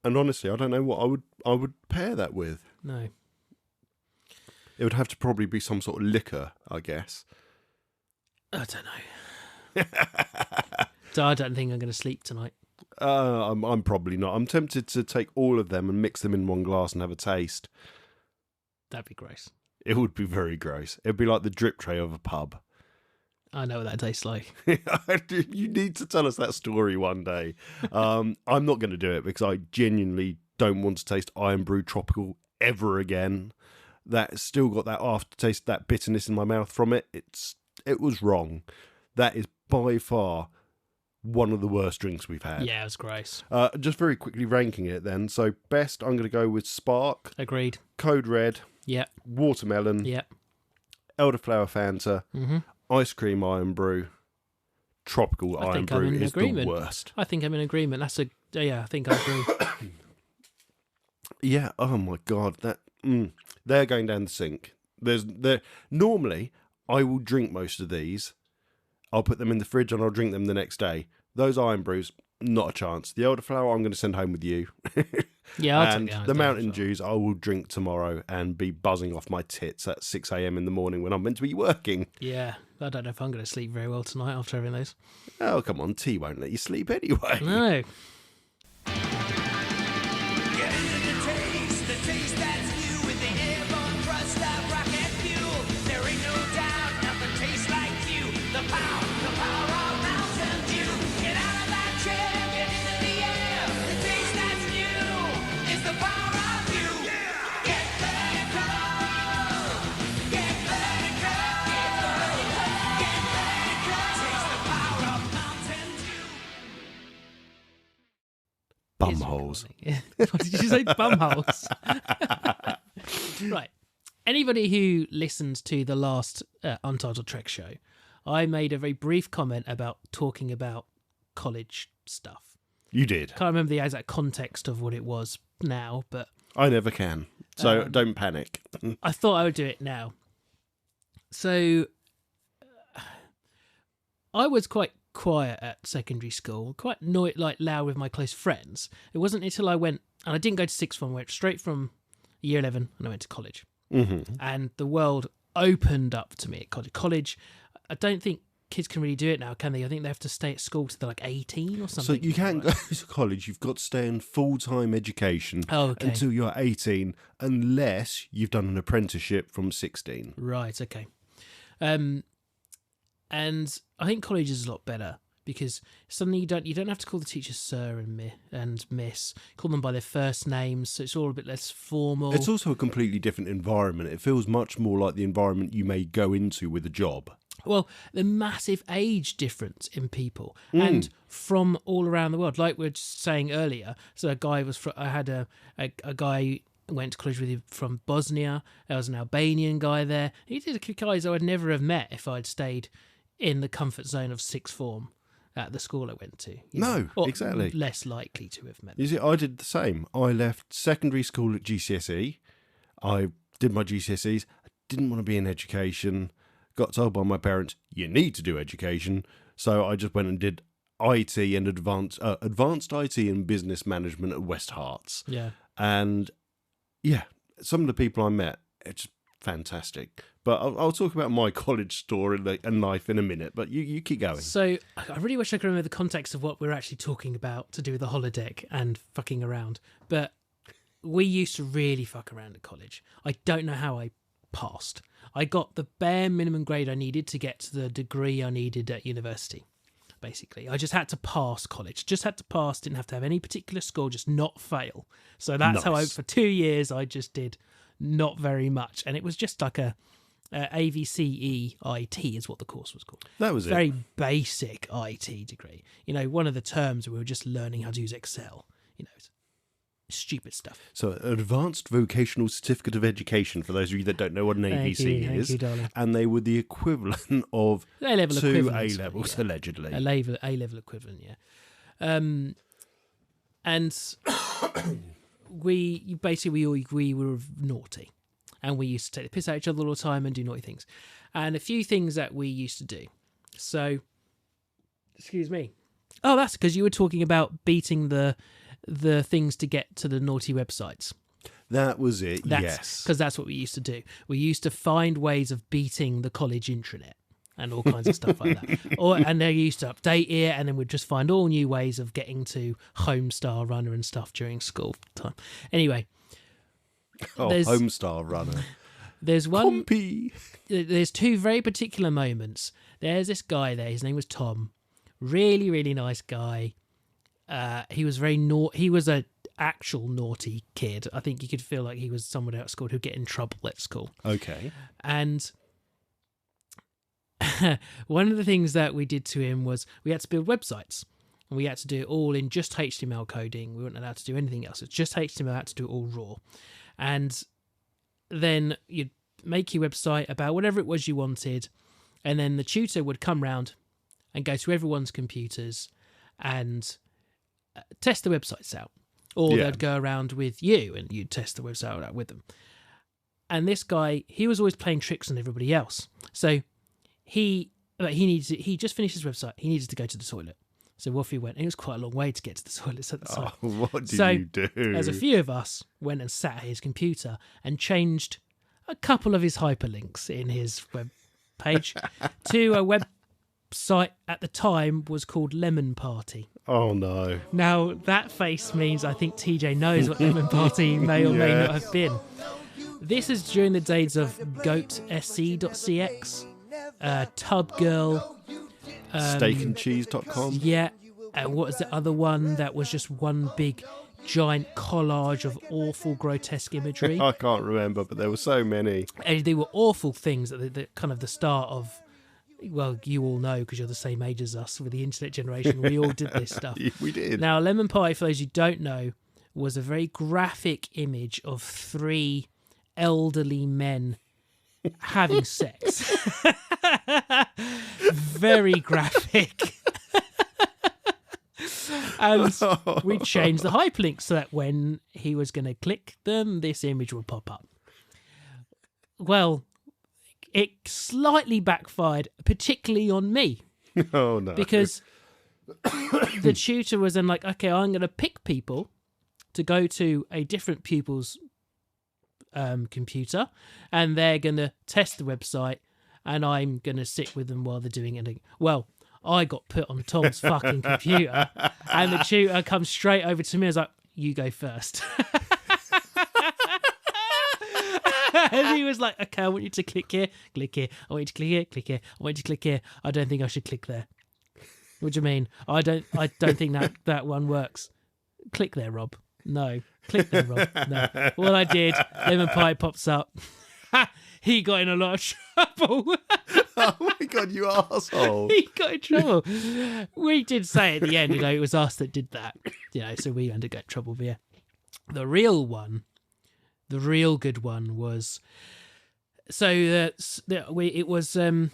And honestly, I don't know what I would pair that with. No. It would have to probably be some sort of liquor, I guess. I don't know. So I don't think I'm going to sleep tonight. I'm probably not. I'm tempted to take all of them and mix them in one glass and have a taste. That'd be gross. It would be very gross. It'd be like the drip tray of a pub. I know what that tastes like. You need to tell us that story one day. I'm not going to do it because I genuinely don't want to taste Iron Brew Tropical ever again. That's still got that aftertaste, that bitterness in my mouth from it. It was wrong. That is by far one of the worst drinks we've had. Yeah, it was gross. Just very quickly ranking it then. So best, I'm going to go with Spark, Agreed. Code Red, Yep. Watermelon, Yep. Elderflower Fanta, Mm-hmm. Ice Cream Iron Brew, Tropical I Iron think I'm Brew in is agreement. the worst. I think I'm in agreement. Yeah, I think I agree. Yeah, oh my God, they're going down the sink. Normally, I will drink most of these. I'll put them in the fridge and I'll drink them the next day. Those Iron Brews, not a chance. The Elderflower, I'm going to send home with you. Yeah, I'll And take the Mountain Dews, I will drink tomorrow and be buzzing off my tits at 6 a.m. in the morning when I'm meant to be working. Yeah, I don't know if I'm going to sleep very well tonight after having those. Oh, come on, tea won't let you sleep anyway. No. Get into the taste that's new with the airborne crust of rocket fuel. There ain't no doubt nothing tastes like you. The power of Mountain Dew. Get out of that chair, get into the air. The taste that's new is the power of you. Get vertical. Get vertical. Get vertical. Taste the power of Mountain Dew. Bumholes. What did you say? Bumholes. Right. Anybody who listened to the last Untitled Trek show, I made a very brief comment about talking about college stuff. You did. Can't remember the exact context of what it was now, but I never can. So don't panic. I thought I would do it now. So I was quite quiet at secondary school, quite loud with my close friends. It wasn't until I went, and I didn't go to sixth form, I went straight from year 11 and I went to college. Mm-hmm. And the world opened up to me at college. College, I don't think kids can really do it now, can they? I think they have to stay at school till they're like 18 or So something. you can't go to college. You've got to stay in full-time education Oh, okay. until you're 18, unless you've done an apprenticeship from 16. Right, okay. And I think college is a lot better because suddenly you don't have to call the teachers sir and miss. Call them by their first names, so it's all a bit less formal. It's also a completely different environment. It feels much more like the environment you may go into with a job. Well, the massive age difference in people and from all around the world. Like we were just saying earlier, so a guy I had a guy went to college with him from Bosnia. There was an Albanian guy there. He did guys I would never have met if I'd stayed in the comfort zone of sixth form at the school I went to. No, Or exactly. less likely to have met. You see, I did the same. I left secondary school at GCSE. I did my GCSEs. I didn't want to be in education. Got told by my parents, you need to do education. So I just went and did IT and advanced IT and business management at West Herts. Yeah. And yeah, some of the people I met, it's fantastic. But I'll talk about my college story and life in a minute. But you keep going. So I really wish I could remember the context of what we're actually talking about to do with the holodeck and fucking around. But we used to really fuck around at college. I don't know how I passed. I got the bare minimum grade I needed to get to the degree I needed at university. Basically, I just had to pass college. Just had to pass. Didn't have to have any particular score. Just not fail. So that's how Nice. for 2 years I just did not very much, and it was just like a AVCE IT is what the course was called. That was Very it. basic IT degree. You know, one of the terms we were just learning how to use Excel. You know, stupid stuff. So, an Advanced Vocational Certificate of Education, for those of you that don't know what an ABC Thank is. you, darling. And they were the equivalent of A-level two equivalent, A-levels, yeah. allegedly. A-level equivalent, yeah. And we were naughty, and we used to take the piss out of each other all the time and do naughty things. And a few things that we used to do. So, excuse me. Oh, that's because you were talking about beating the things to get to the naughty websites. That was it, yes. Because that's what we used to do. We used to find ways of beating the college intranet and all kinds of stuff like that. And they used to update it, and then we'd just find all new ways of getting to Homestar Runner and stuff during school time. Anyway. Homestar Runner. There's one. Compy. There's two very particular moments. There's this guy there. His name was Tom. Really, really nice guy. He was very He was a actual naughty kid. I think you could feel like he was someone at school who'd get in trouble at school. Okay. And one of the things that we did to him was we had to build websites. And we had to do it all in just HTML coding. We weren't allowed to do anything else. It's just HTML. I had to do it all raw. And then you'd make your website about whatever it was you wanted. And then the tutor would come round and go to everyone's computers and test the websites out. Or they'd go around with you and you'd test the website out with them. And this guy, he was always playing tricks on everybody else. So he just finished his website. He needed to go to the toilet. So off he went. And it was quite a long way to get to the toilets at the time. Oh, what did you do? As a few of us went and sat at his computer and changed a couple of his hyperlinks in his web page to a website at the time was called Lemon Party. Oh, no. Now, that face means I think TJ knows what Lemon Party may or may not have been. This is during the days of goatsc.cx, Tubgirl, steakandcheese.com. yeah, and what was the other one that was just one big giant collage of awful grotesque imagery? I can't remember, but there were so many. And they were awful things at the kind of the start of, well, you all know because you're the same age as us with the internet generation. We all did this stuff. We did. Now, Lemon Pie, for those who don't know, was a very graphic image of three elderly men having sex. Very graphic. And we changed the hyperlinks so that when he was going to click them, this image would pop up. Well, it slightly backfired, particularly on me. Oh, no. Because the tutor was then like, okay, I'm going to pick people to go to a different pupil's computer, and they're going to test the website, and I'm going to sit with them while they're doing it. Well, I got put on Tom's fucking computer, and the tutor comes straight over to me and was like, you go first. And he was like, okay, I want you to click here, click here. I want you to click here, click here. I want you to click here. I don't think I should click there. What do you mean? I don't think that one works. Click there, Rob. No. Click there, Rob. No. Well, I did. Lemon Pie pops up. He got in a lot of trouble. Oh my God, you arsehole. He got in trouble. We did say at the end, it was us that did that. So we ended up getting in trouble. But yeah. The real good one was... So it was the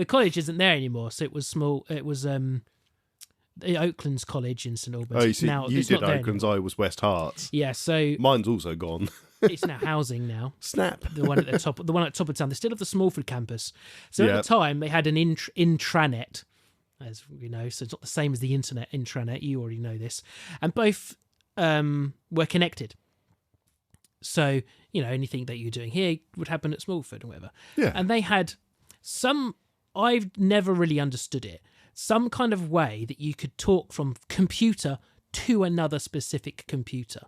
college isn't there anymore. So it was small. It was the Oakland's College in St Albans. Oh, you see, now, you it's did not there Oakland's, anymore. I was West Hart's. Yeah, so Mine's also gone. it's now housing now. Snap. The one at the top of town. They still have the Smallford campus. So Yep. at the time they had an intranet, as we know. So it's not the same as the internet intranet. You already know this, and both were connected. So, anything that you're doing here would happen at Smallford or whatever. Yeah. And they had I've never really understood it, some kind of way that you could talk from computer to another specific computer.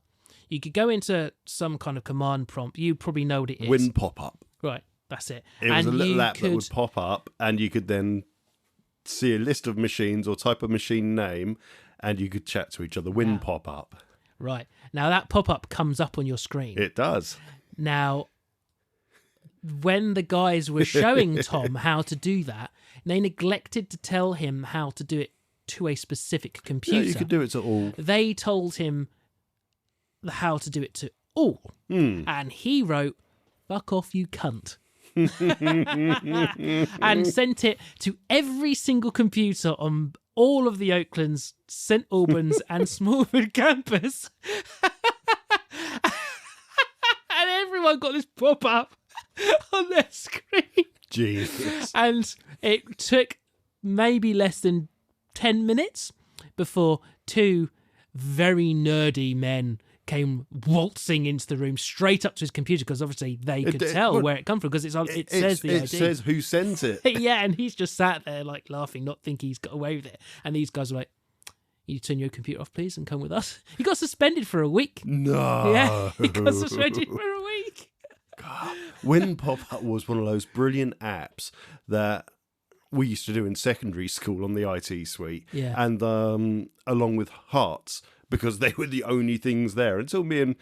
You could go into some kind of command prompt. You probably know what it is. Win pop-up. Right, that's it. It was a little you app that would pop up, and you could then see a list of machines or type of machine name, and you could chat to each other. Win pop-up. Right. Now, that pop-up comes up on your screen. It does. Now, when the guys were showing Tom how to do that, they neglected to tell him how to do it to a specific computer. Yeah, you could do it to all. They told him how to do it to all. And he wrote, "Fuck off, you cunt." And sent it to every single computer on all of the Oakland's, St Albans and Smallwood campus. And everyone got this pop-up on their screen. Jesus. And it took maybe less than 10 minutes before two very nerdy men came waltzing into the room straight up to his computer, because obviously they could tell where it come from, because it says the ID. It says who sent it. Yeah, and he's just sat there like laughing, not thinking he's got away with it. And these guys are like, "You turn your computer off, please, and come with us." He got suspended for a week. No. Yeah, he got suspended for a week. When Pop-Up was one of those brilliant apps that we used to do in secondary school on the IT suite, Yeah. and along with Hearts, because they were the only things there until me and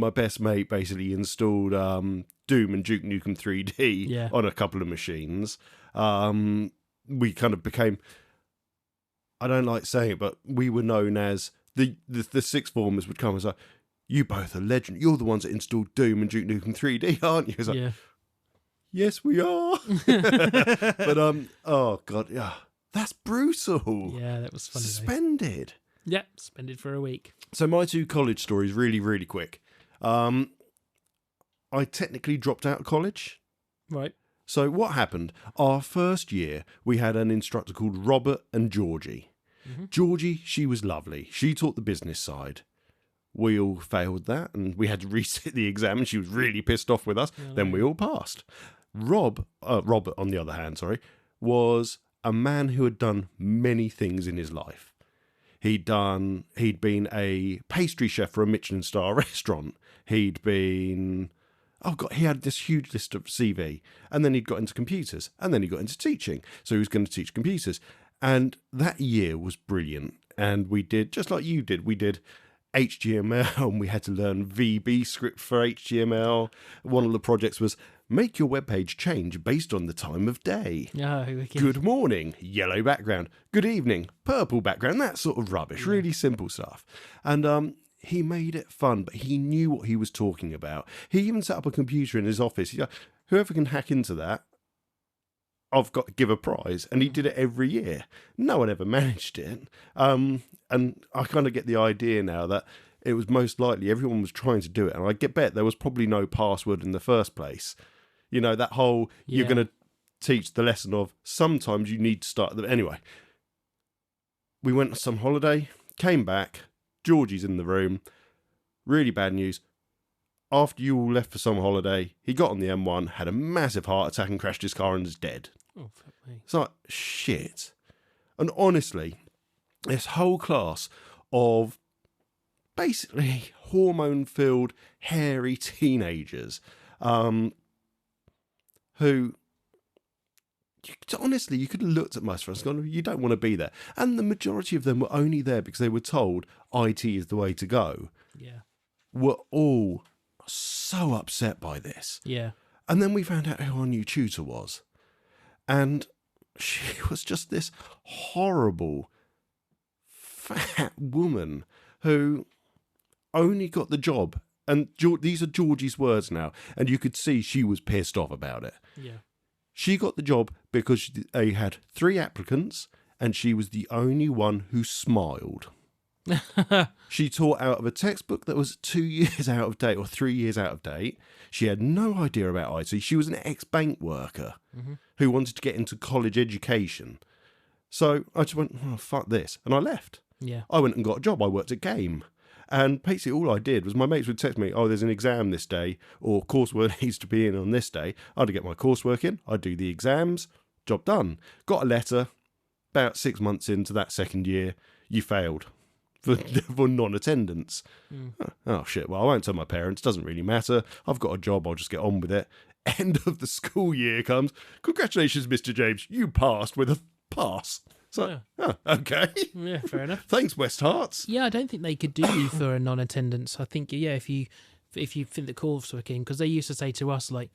my best mate basically installed Doom and Duke Nukem 3D Yeah. on a couple of machines. We kind of became, I don't like saying it, but we were known as the sixth formers would come and say, "You both are legend. You're the ones that installed Doom and Duke Nukem 3D, aren't you?" It's like, Yeah. yes, we are. But oh god, yeah, that's brutal. Yeah, that was funny. though. Suspended. Yeah, suspended for a week. So my two college stories, really, really quick. I technically dropped out of college. Right. So what happened? Our first year, we had an instructor called Robert and Georgie. Georgie, she was lovely. She taught the business side. We all failed that, and we had to resit the exam, and she was really pissed off with us. Then we all passed. Robert, on the other hand, was a man who had done many things in his life. He'd been a pastry chef for a Michelin star restaurant. He had this huge list of CV, and then he'd got into computers, and then he got into teaching. So he was going to teach computers. And that year was brilliant. And we did, just like you did, we did HTML, and we had to learn VB script for HTML. One of the projects was make your webpage change based on the time of day. Oh, wicked. Good morning, yellow background. Good evening, purple background. That sort of rubbish. Really simple stuff. And he made it fun, but he knew what he was talking about. He even set up a computer in his office. He's like, whoever can hack into that, I've got to give a prize. And he did it every year. No one ever managed it. And I kind of get the idea now that it was most likely everyone was trying to do it. And I bet there was probably no password in the first place. You know, that whole, you're going to teach the lesson of sometimes you need to start. Anyway, we went on some holiday, came back, Georgie's in the room. Really bad news. After you all left for some holiday, he got on the M1, had a massive heart attack and crashed his car and is dead. Oh, fuck me. It's like, shit. And honestly, this whole class of basically hormone-filled, hairy teenagers who, honestly, you could have looked at most of us and gone, you don't want to be there. And the majority of them were only there because they were told IT is the way to go. Yeah. Were all so upset by this. Yeah. And then we found out who our new tutor was. And she was just this horrible, fat woman who only got the job. And these are Georgie's words now. And you could see she was pissed off about it. Yeah. She got the job because they had 3 applicants and she was the only one who smiled. She taught out of a textbook that was 2 years out of date or 3 years out of date. She had no idea about IT. She was an ex-bank worker who wanted to get into college education. So I just went, oh, fuck this. And I left. Yeah. I went and got a job. I worked at Game. And basically all I did was my mates would text me, oh, there's an exam this day, or coursework needs to be in on this day. I'd get my coursework in. I'd do the exams. Job done. Got a letter. About 6 months into that second year, you failed. For non-attendance. Oh shit, well I won't tell my parents, doesn't really matter, I've got a job, I'll just get on with it. End of the school year comes, congratulations Mr. James, you passed with a pass. So, okay. Yeah, fair enough. Thanks West Hearts. Yeah, I don't think they could do you for a non-attendance. I think, yeah, if you think the coursework in, because they used to say to us, like,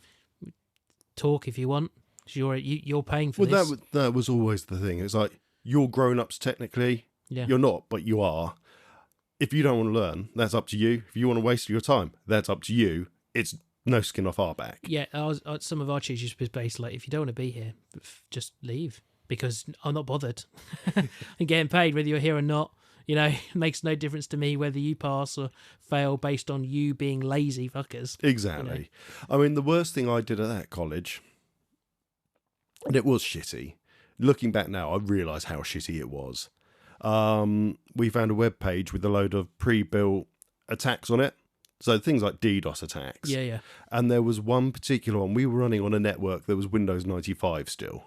talk if you want, 'cause you're paying for this. Well, that was always the thing. It's like, you're grown-ups technically. Yeah. You're not, but you are. if you don't want to learn, that's up to you. If you want to waste your time, that's up to you. It's no skin off our back. Yeah, some of our tutors was based like, if you don't want to be here, just leave, because I'm not bothered. I'm getting paid whether you're here or not. You know, it makes no difference to me whether you pass or fail based on you being lazy fuckers. Exactly. I mean, the worst thing I did at that college, and it was shitty. Looking back now, I realise how shitty it was. We found a web page with a load of pre-built attacks on it. So things like DDoS attacks. Yeah. And there was one particular one. We were running on a network that was Windows 95 still.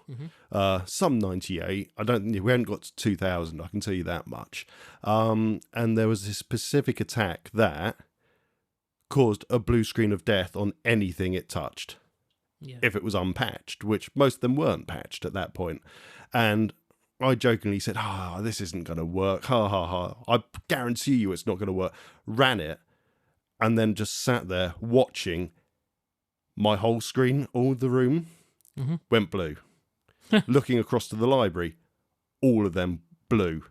Some 98. We hadn't got to 2000, I can tell you that much. And there was this specific attack that caused a blue screen of death on anything it touched. Yeah. If it was unpatched, which most of them weren't patched at that point. And I jokingly said, this isn't going to work. Ha, ha, ha. I guarantee you it's not going to work. Ran it, and then just sat there watching my whole screen, all the room, went blue. Looking across to the library, all of them blue.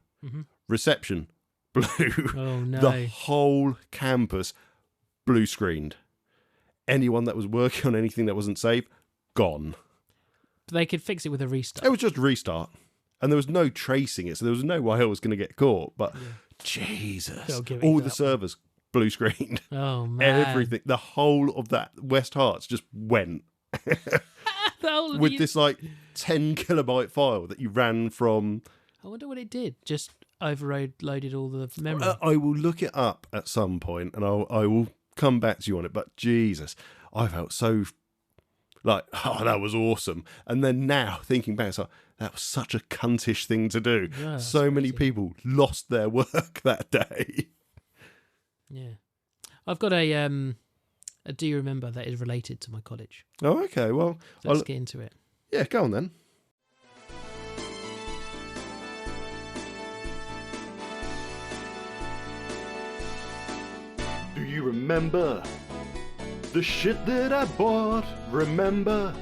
Reception, blue. Oh, no. The whole campus blue screened. Anyone that was working on anything that wasn't safe, gone. But they could fix it with a restart. It was just a restart. And there was no tracing it, so there was no way I was going to get caught. But Jesus, They'll give it all that the servers blue screened. Oh, man. Everything, the whole of that West Hearts just went with this like 10 kilobyte file that you ran from. I wonder what it did. Just overloaded all the memory. I will look it up at some point, and I will come back to you on it. But Jesus, I felt so like, that was awesome. And then now thinking back, it's like, that was such a cuntish thing to do. Yeah, so many people lost their work that day. Yeah. I've got a Do You Remember that is related to my college. Oh, okay. Well, Let's get into it. Yeah, go on then. Do you remember the shit that I bought? Remember?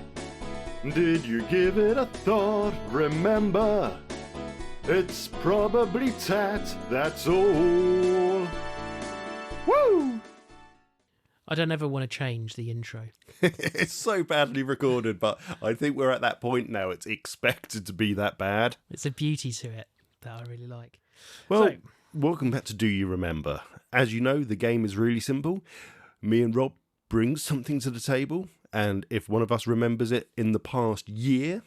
Did you give it a thought? Remember? It's probably tat, that's all. Woo! I don't ever want to change the intro. It's so badly recorded, but I think we're at that point now. It's expected to be that bad. It's a beauty to it that I really like. Well, So- welcome back to Do You Remember? As you know, the game is really simple. Me and Rob bring something to the table, and if one of us remembers it in the past year,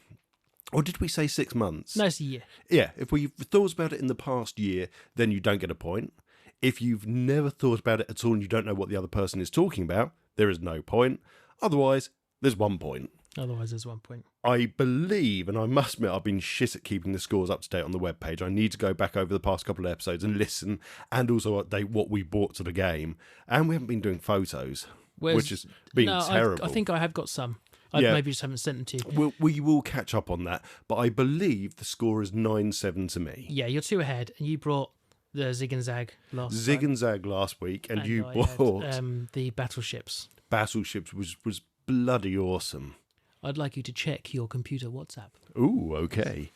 or did we say 6 months? No, it's a year. Yeah, if we've thought about it in the past year, then you don't get a point. If you've never thought about it at all and you don't know what the other person is talking about, there is no point. Otherwise, there's 1 point. Otherwise, there's 1 point. I believe, and I must admit, I've been shit at keeping the scores up to date on the webpage. I need to go back over the past couple of episodes and listen, and also update what we brought to the game. And we haven't been doing photos, which has been terrible. I think I have got some. I maybe just haven't sent them to you. We will catch up on that, but I believe the score is 9-7 to me. Yeah, you're 2 ahead, and you brought the Zig and Zag last Zig time. and Zag last week, and you I bought had, the battleships. Battleships, was bloody awesome. I'd like you to check your computer WhatsApp. Ooh, okay.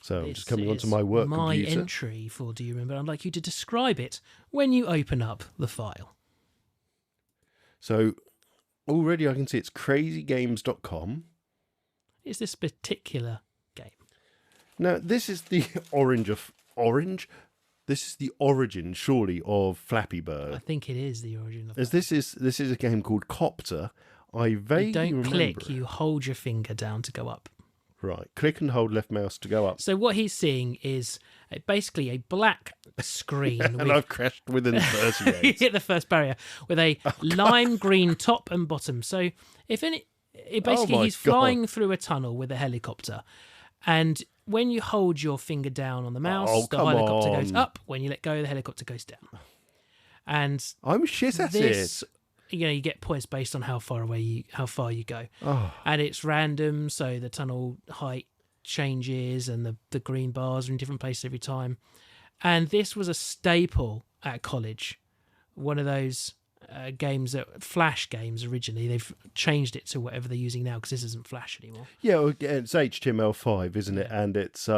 So I'm This just coming onto is my work my computer. entry for Do You Remember? I'd like you to describe it when you open up the file. So already I can see it's crazygames.com. Is this particular game? Now, this is the orange? This is the origin, surely, of Flappy I Bird. think it is the origin of As that. this is a game called Copter. I vaguely You don't remember click, it. you hold your finger down to go up. Right, click and hold left mouse to go up. So what he's seeing is basically a black screen And with I've crashed within 30 you days. hit the first barrier with a lime green top and bottom. So if any, basically my he's God. flying through a tunnel with a helicopter, and when you hold your finger down on the mouse, Oh, the come helicopter goes on. up. When you let go, the helicopter goes down. And I'm shit at this, it. you get points based on how far you go, Oh, and it's random. So the tunnel height changes, and the green bars are in different places every time. And this was a staple at college. One of those games that Flash games originally. They've changed it to whatever they're using now because this isn't Flash anymore. yeah, well, it's HTML5, isn't it? And it's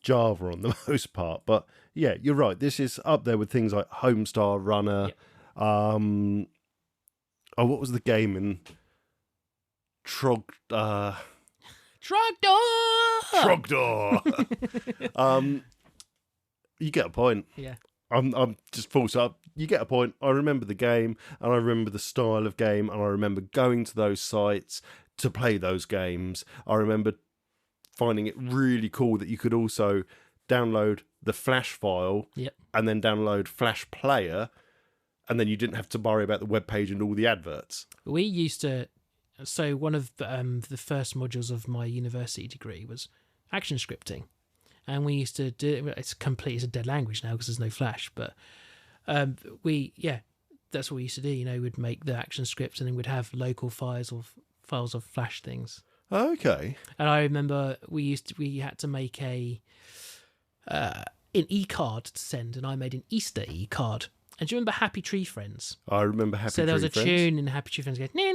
Java on the most part. But yeah, you're right. This is up there with things like Homestar Runner. What was the game in Trogdor! Trogdor? You get a point. Yeah. I'm just full up. You get a point. I remember the game, and I remember the style of game, and I remember going to those sites to play those games. I remember finding it really cool that you could also download the Flash file and then download Flash Player, and then you didn't have to worry about the web page and all the adverts. We used to... So one of the first modules of my university degree was action scripting. And we used to do... It's a dead language now because there's no Flash, but that's what we used to do. You know, we'd make the action scripts and then we'd have local files of Flash things. Okay. And I remember we had to make an e-card to send, and I made an Easter e-card. And do you remember Happy Tree Friends? I remember Happy Tree Friends. So there was a tune in Happy Tree Friends going, do you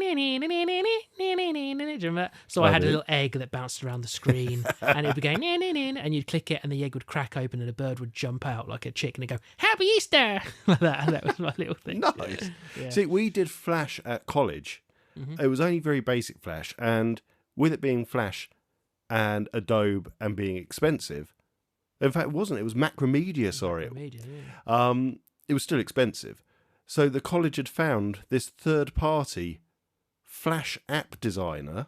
remember that? So I had a little egg that bounced around the screen, and it would be going, and you'd click it, and the egg would crack open, and a bird would jump out like a chick, and it'd go, Happy Easter! Like that. And that was my little thing. Nice. Yeah. See, we did Flash at college. It was only very basic Flash, and with it being Flash and Adobe and being expensive, in fact, it wasn't. It was Macromedia, sorry. Macromedia, yeah. It was still expensive. So the college had found this third-party Flash app designer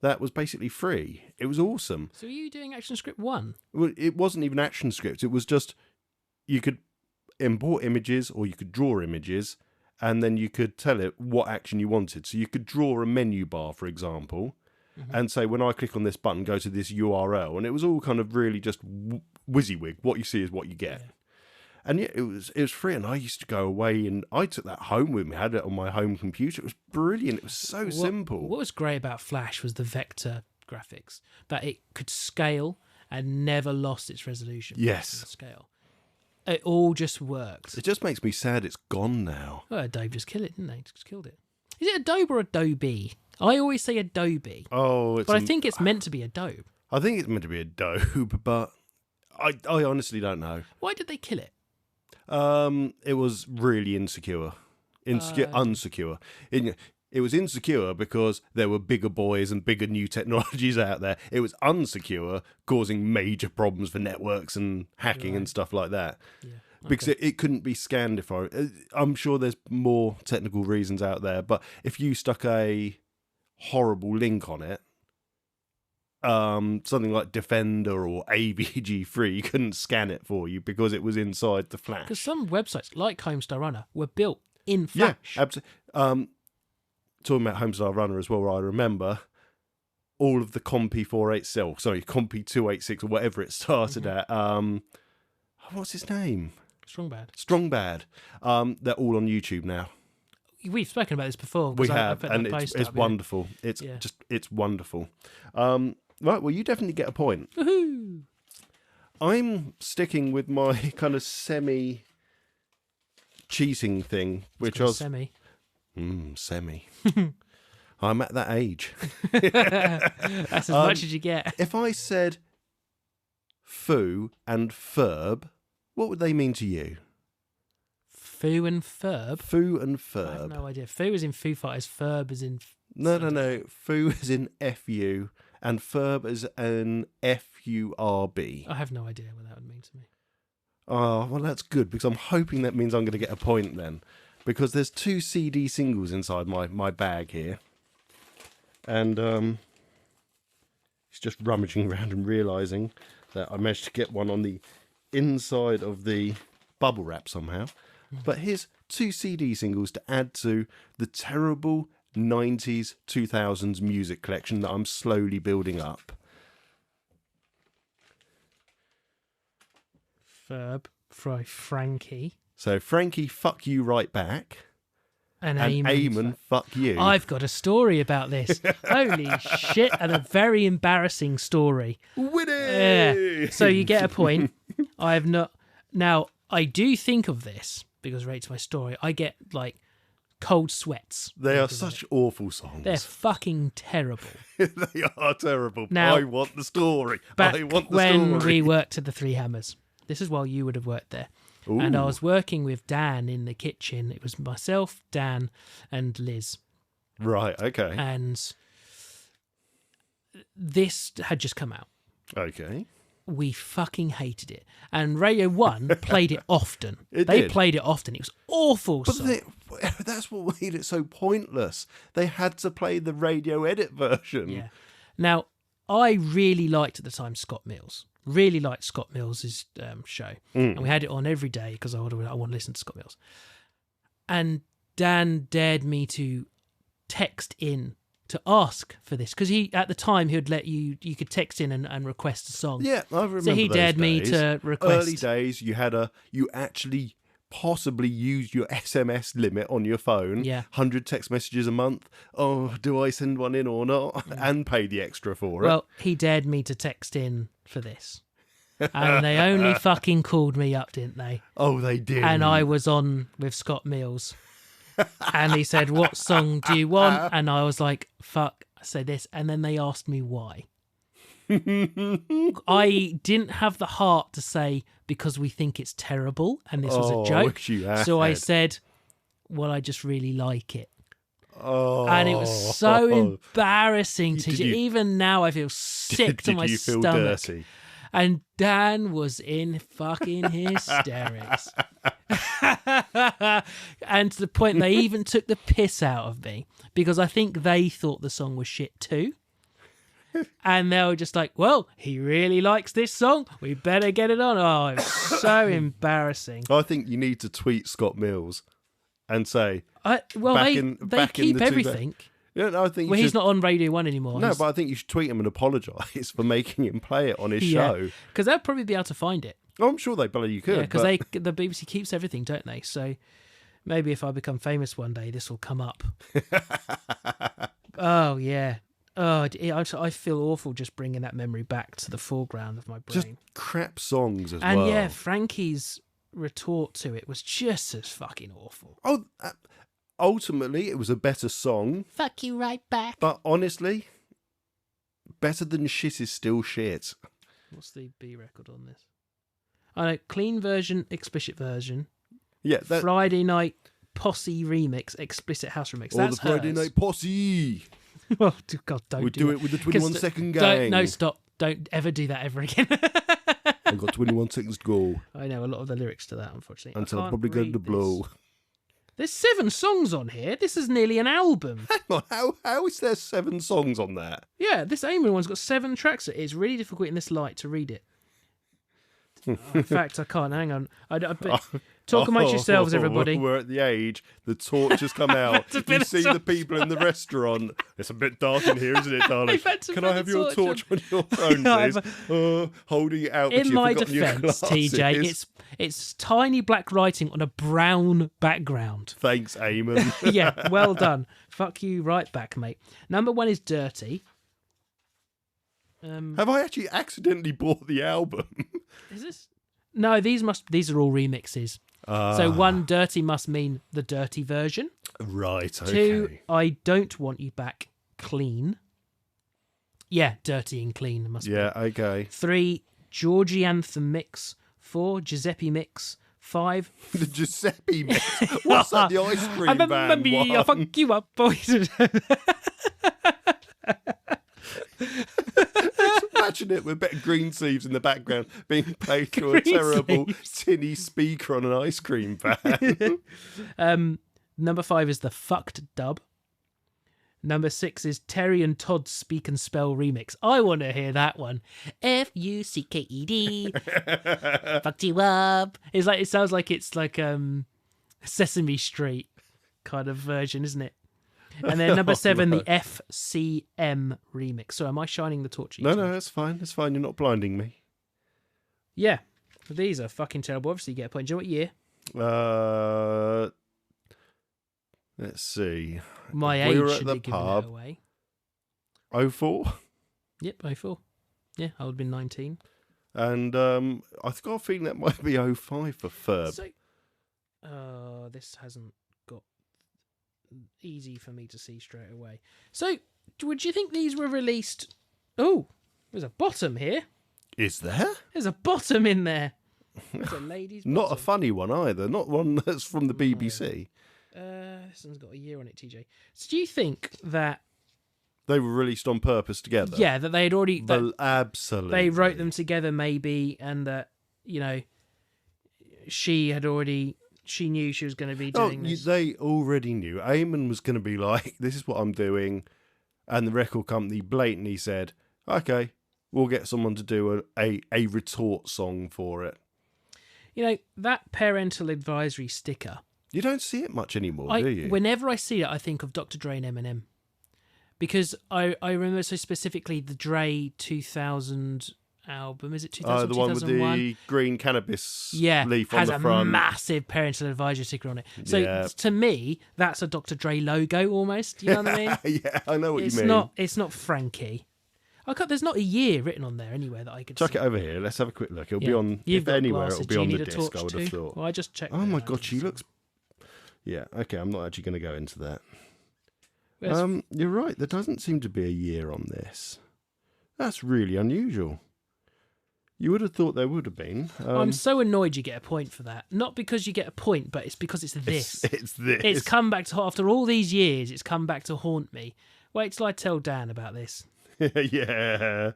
that was basically free. It was awesome. So are you doing ActionScript 1? Well, it wasn't even ActionScript. It was just you could import images or you could draw images, and then you could tell it what action you wanted. So you could draw a menu bar, for example, and say, when I click on this button, go to this URL. And it was all kind of really just WYSIWYG. What you see is what you get. Yeah. And yeah, it was free, and I used to go away, and I took that home with me. I had it on my home computer. It was brilliant. It was so simple. What was great about Flash was the vector graphics, that it could scale and never lost its resolution. Yes. Scale. It all just worked. It just makes me sad it's gone now. Well, Adobe just killed it, didn't they? Just killed it. Is it Adobe or Adobe? I always say Adobe. Oh, but I think it's meant to be Adobe. I think it's meant to be Adobe, but I honestly don't know. Why did they kill it? It was really unsecure. It was insecure because there were bigger boys and bigger new technologies out there. It was unsecure, causing major problems for networks and hacking and stuff like that. Yeah. Okay. Because it couldn't be scanned. I'm sure there's more technical reasons out there, but if you stuck a horrible link on it, something like Defender or AVG3, you couldn't scan it for you because it was inside the Flash. Because some websites, like Homestar Runner, were built in Flash. Yeah, absolutely. Talking about Homestar Runner as well, I remember all of the Compy 286 or whatever it started at. What's his name? Strongbad. They're all on YouTube now. We've spoken about this before. We have, I put and that post it's up, wonderful. Yeah. It's wonderful. Right, well, you definitely get a point. Woohoo! I'm sticking with my kind of semi-cheating thing, which was... Semi. Semi. I'm at that age. That's as much as you get. If I said foo and ferb, what would they mean to you? Foo and Ferb? Foo and I have ferb. no idea. Foo is in Foo Fighters, Ferb is in... No. Foo is in F-U and ferb is in F-U-R-B. I have no idea what that would mean to me. Oh, well, that's good, because I'm hoping that means I'm going to get a point then. Because there's 2 CD singles inside my bag here. And it's just rummaging around and realising that I managed to get one on the inside of the bubble wrap somehow. But here's 2 CD singles to add to the terrible 90s, 2000s music collection that I'm slowly building up. Ferb, Frankie. So Frankie, fuck you right back. And Eamon, fuck you. I've got a story about this. Holy shit, and a very embarrassing story. Winnie! Yeah. So you get a point. I have not... Now, I do think of this, because it relates to my story. I get, like, Cold Sweats. They are such awful songs. They're fucking terrible. They are terrible. Now, I want the story. Back I want the when story. we worked at the Three Hammers, this is while you would have worked there. Ooh. And I was working with Dan in the kitchen. It was myself, Dan, and Liz. Right, okay. And this had just come out. Okay. We fucking hated it. And Radio 1 played it often. They did. played it often. It was awful. But song. that's what made it so pointless. They had to play the radio edit version. Yeah. Now, I really liked at the time Scott Mills. Really liked Scott Mills's show. And we had it on every day because I want to listen to Scott Mills. And Dan dared me to text in to ask for this because at the time he would let you could text in and request a song. Yeah, I remember. So he those dared me days. to request. Early days, you actually possibly used your SMS limit on your phone. Yeah. 100 text messages a month. Oh, do I send one in or not? And pay the extra for it. Well, he dared me to text in for this. And they only fucking called me up, didn't they? Oh, they did. And I was on with Scott Mills. And he said, "What song do you want?" And I was like, "Fuck, I say this." And then they asked me why. I didn't have the heart to say, because we think it's terrible and this was a joke. wish you had. So I said, well, I just really like it. Oh. And it was so embarrassing to Did you. you- Even now I feel sick to Did my you feel stomach. dirty? And Dan was in fucking hysterics. And to the point they even took the piss out of me because I think they thought the song was shit too. And they were just like, well, he really likes this song. We better get it on. Oh, it was so embarrassing. I think you need to tweet Scott Mills and say, Well, back they in- back in keep the everything. yeah, no, I think Well, you he's should, not on Radio 1 anymore. No, He's- but I think you should tweet him and apologise for making him play it on his show. Because they'll probably be able to find it. Oh, I'm sure they bloody could. Yeah, because but- the BBC keeps everything, don't they? So maybe if I become famous one day, this will come up. Oh yeah. Oh, I feel awful just bringing that memory back to the foreground of my brain. just crap songs as And well. yeah, Frankie's retort to it was just as fucking awful. Oh, ultimately, it was a better song, Fuck you right back. but honestly, better than shit is still shit. What's the B record on this? I know, clean version, explicit version, Yeah, that, Friday night posse remix, explicit house remix. or That's the Friday hers. Night Posse. Oh, God, don't We do do that. it with the 'Cause 21 second gang. No, stop. Don't ever do that ever again. I've got 21 seconds to go I know a lot of the lyrics to that, unfortunately. until I I'm can't probably going read to this. blow. There's 7 songs on here. This is nearly an album. Hang on, how is there 7 songs on that? Yeah, this Amen one's got 7 tracks. It's really difficult in this light to read it. In fact, I can't. Hang on. Talk amongst yourselves, everybody. We're at the age, the torch has come out. to You put see it the on. people in the restaurant. It's a bit dark in here, isn't it, darling? I've had to Can put I the have your torch torch on your phone, I've- please? Holding it out, but In you've my forgotten your defence, TJ, glasses. it's tiny black writing on a brown background. Thanks, Eamon. Yeah, well done. Fuck you right back, mate. Number 1 is Dirty. Have I actually accidentally bought the album? Is this? No, these are all remixes. So 1, Dirty must mean the dirty version. Right, okay. 2, I Don't Want You Back, Clean. Yeah, dirty and clean it must Yeah, be. okay. 3, Georgie Anthem mix. 4, Giuseppe mix. 5, The Giuseppe mix. What's that, the ice cream I'm van me, I'll one? fuck you up, boys. Imagine it with better green sleeves in the background being played through a Green terrible sleeves. tinny speaker on an ice cream van. Number 5 is the Fucked dub. Number 6 is Terry and Todd's Speak and Spell remix. I want to hear that one. Fucked. Fucked you up. It sounds like it's like Sesame Street kind of version, isn't it? And then number 7, the FCM remix. So am I shining the torch? at you No, two? no, that's fine. That's fine. You're not blinding me. Yeah. These are fucking terrible. Obviously, you get a point. Do you know what year? Let's see. My We age were at should the be giving pub. it away. 04. Yep, 04. Yeah, I would have been 19. And I've got a feeling that might be 05 for Ferb. So, this hasn't got easy for me to see straight away. So, would you think these were released? Oh, there's a bottom here. Is there? There's a bottom in there. It's a lady's bottom. Not a funny one either. Not one that's from the BBC. This one's got a year on it, TJ. So do you think that... They were released on purpose together. Yeah, that they had already... Absolutely. They wrote them together maybe, and that, she had already... She knew she was going to be doing this. They already knew. Eamon was going to be like, this is what I'm doing. And the record company blatantly said, okay, we'll get someone to do a retort song for it. That parental advisory sticker... You don't see it much anymore, do you? Whenever I see it, I think of Dr. Dre and Eminem. Because I remember so specifically the Dre 2000 album. Is it 2000, the one 2001? with the green cannabis leaf on has the a front. massive parental advisory sticker on it. So to me, that's a Dr. Dre logo almost. You know what I mean? Yeah, I know what you mean. It's not Frankie. There's not a year written on there anywhere that I could Chuck see. it over here. Let's have a quick look. It'll be on, You've if got anywhere, glasses. it'll be Do you on need the a disc, torch I would have too? thought. Well, I just checked. Oh my God, she looks... Yeah, okay, I'm not actually going to go into that. You're right, there doesn't seem to be a year on this. That's really unusual. You would have thought there would have been. I'm so annoyed you get a point for that. Not because you get a point, but it's because it's this. It's this. It's come back to, after all these years, it's come back to haunt me. Wait till I tell Dan about this. Yeah.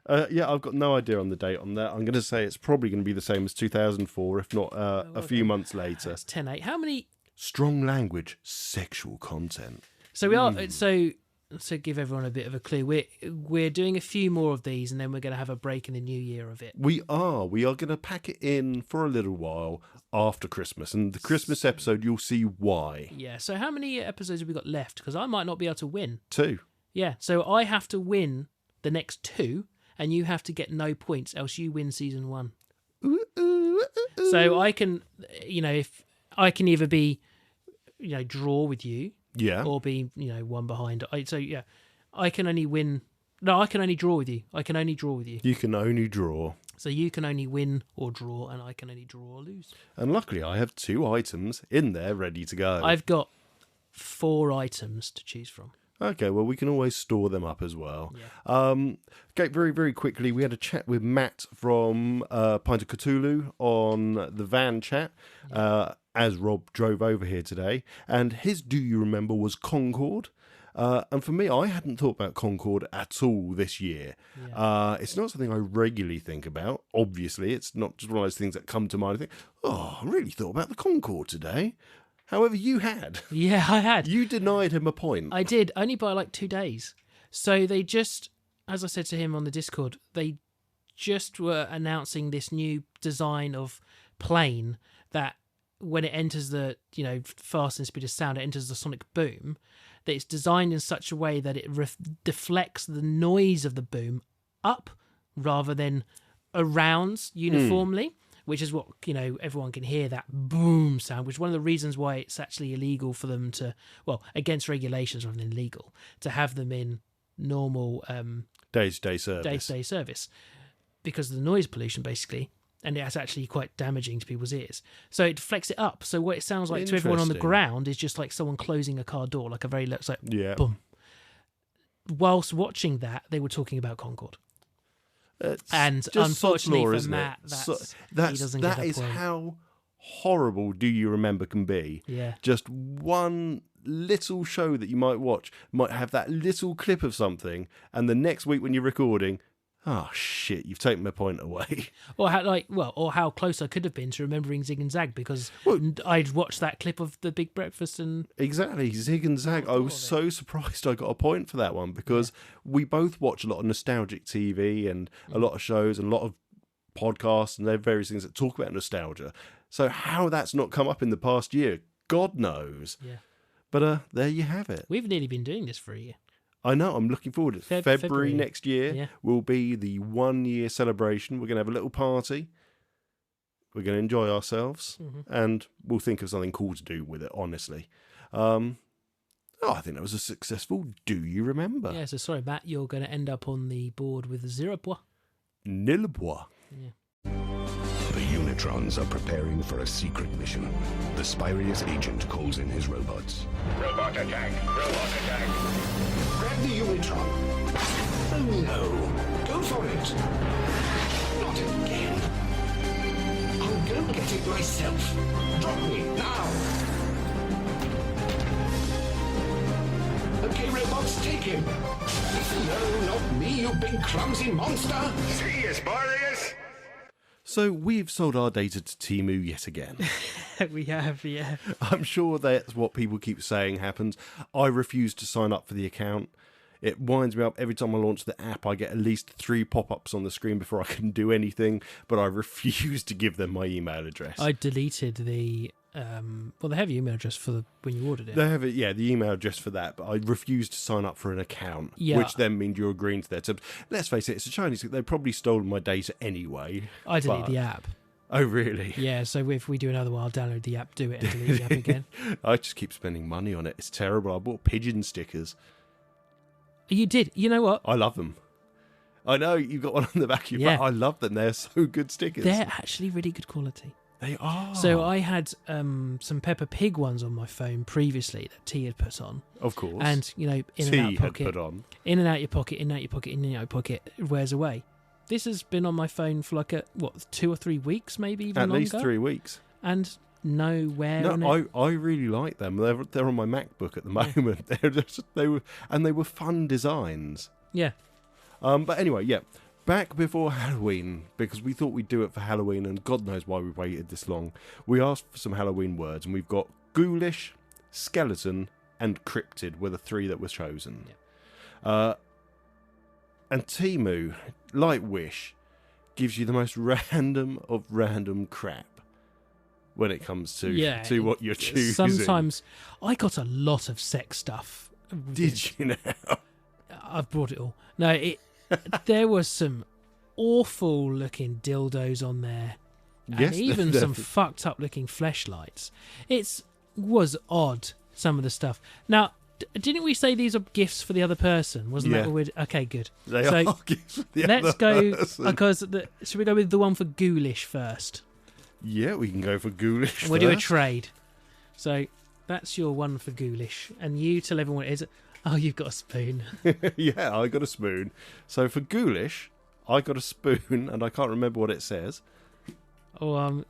I've got no idea on the date on that. I'm going to say it's probably going to be the same as 2004, if not a few months later. That's 10-8. How many... Strong language, sexual content. So we are... So give everyone a bit of a clue. We're doing a few more of these, and then we're going to have a break in the new year of it. We are going to pack it in for a little while after Christmas. And the Christmas episode, you'll see why. Yeah, so how many episodes have we got left? Because I might not be able to win. 2. Yeah, so I have to win the next 2, and you have to get no points, else you win season 1. So I can, if I can either be, draw with you, or be, one behind. I can only win. No, I can only draw with you. I can only draw with you. You can only draw. So you can only win or draw, and I can only draw or lose. And luckily, I have 2 items in there ready to go. I've got 4 items to choose from. Okay, well, we can always store them up as well. Yeah. Okay, very, very quickly, we had a chat with Matt from Pint of Cthulhu on the van chat as Rob drove over here today. And his Do You Remember was Concorde. And for me, I hadn't thought about Concorde at all this year. Yeah. It's not something I regularly think about. Obviously, it's not just one of those things that come to mind. I think, I really thought about the Concorde today. However, you had. Yeah, I had. You denied him a point. I did, only by like 2 days. So they just, as I said to him on the Discord, they just were announcing this new design of plane that when it enters the, fast and speed of sound, it enters the sonic boom, that it's designed in such a way that it deflects the noise of the boom up rather than around uniformly. Which is what, everyone can hear, that boom sound, which is one of the reasons why it's actually illegal for them to, against regulations rather than illegal, to have them in normal day-to-day service. Day-to-day service. Because of the noise pollution, basically, and it's actually quite damaging to people's ears. So it deflects it up. So what it sounds like to everyone on the ground is just like someone closing a car door, like a very, it's like, boom. Whilst watching that, they were talking about Concorde. And unfortunately for Matt, he doesn't get a point. That is how horrible Do You Remember can be. Yeah. Just one little show that you might watch might have that little clip of something, and the next week when you're recording, oh shit, you've taken my point away. Or how close I could have been to remembering Zig and Zag because I'd watched that clip of the Big Breakfast and exactly Zig and Zag. I was so surprised I got a point for that one because we both watch a lot of nostalgic TV and a lot of shows and a lot of podcasts and there are various things that talk about nostalgia. So how that's not come up in the past year, God knows. Yeah. But there you have it. We've nearly been doing this for a year. I know, I'm looking forward to it. February next year will be the 1 year celebration. We're going to have a little party. We're going to enjoy ourselves and we'll think of something cool to do with it, honestly. I think that was a successful Do You Remember? Yeah, so sorry, Matt, you're going to end up on the board with 0 points. Nil points. Yeah. The Unitrons are preparing for a secret mission. The Spyrius agent calls in his robots. Robot attack! Robot attack! Grab the Unitron. Oh no. Go for it. Not again. I'll go get it myself. Drop me now. Okay, robots, take him. No, not me, you big clumsy monster. See you, Spyrius! So we've sold our data to Temu yet again. We have, yeah. I'm sure that's what people keep saying happens. I refuse to sign up for the account. It winds me up every time I launch the app. I get at least 3 pop-ups on the screen before I can do anything, but I refuse to give them my email address. I deleted the well, they have your email address for when you ordered it. They have it, yeah, the email address for that, but I refuse to sign up for an account, Yeah. which then means you're agreeing to their terms. Let's face it, it's a Chinese. They've probably stolen my data anyway. I delete but- the app. Oh, really? Yeah, so if we do another one, I'll download the app, do it, and delete the app again. I just keep spending money on it. It's terrible. I bought pigeon stickers. You did. You know what? I love them. I know, you've got one on the back of your Yeah. back. I love them. They're so good stickers. They're actually really good quality. They are. So I had some Peppa Pig ones on my phone previously that T had put on. Of course. And, you know, in T and out had pocket. put on. In and out your pocket, in and out your pocket, in and out your pocket, it wears away. This has been on my phone for like 2 or 3 weeks, maybe even At longer. least 3 weeks. And no wear on No, it. I really like them. They're on my MacBook at the moment. They were fun designs. Yeah. But anyway, yeah. Back before Halloween, because we thought we'd do it for Halloween, and God knows why we waited this long. We asked for some Halloween words, and we've got ghoulish, skeleton, and cryptid were the 3 that were chosen. Yeah. And Temu, like Wish, gives you the most random of random crap when it comes to what you're choosing. Sometimes I got a lot of sex stuff. Did you now? I've brought it all. No, there was some awful looking dildos on there. And Yes, even they're- some fucked up looking fleshlights. It was odd, some of the stuff. Now, didn't we say these are gifts for the other person? Wasn't Yeah. that what we'd... Okay, good. They So, are gifts for the let's other go, person. because should we go with the one for ghoulish first? Yeah, we can go for ghoulish And we'll do a first. trade. So, that's your one for ghoulish. And you tell everyone what it is. Oh, you've got a spoon. Yeah, I got a spoon. So for ghoulish, I got a spoon, and I can't remember what it says. Oh,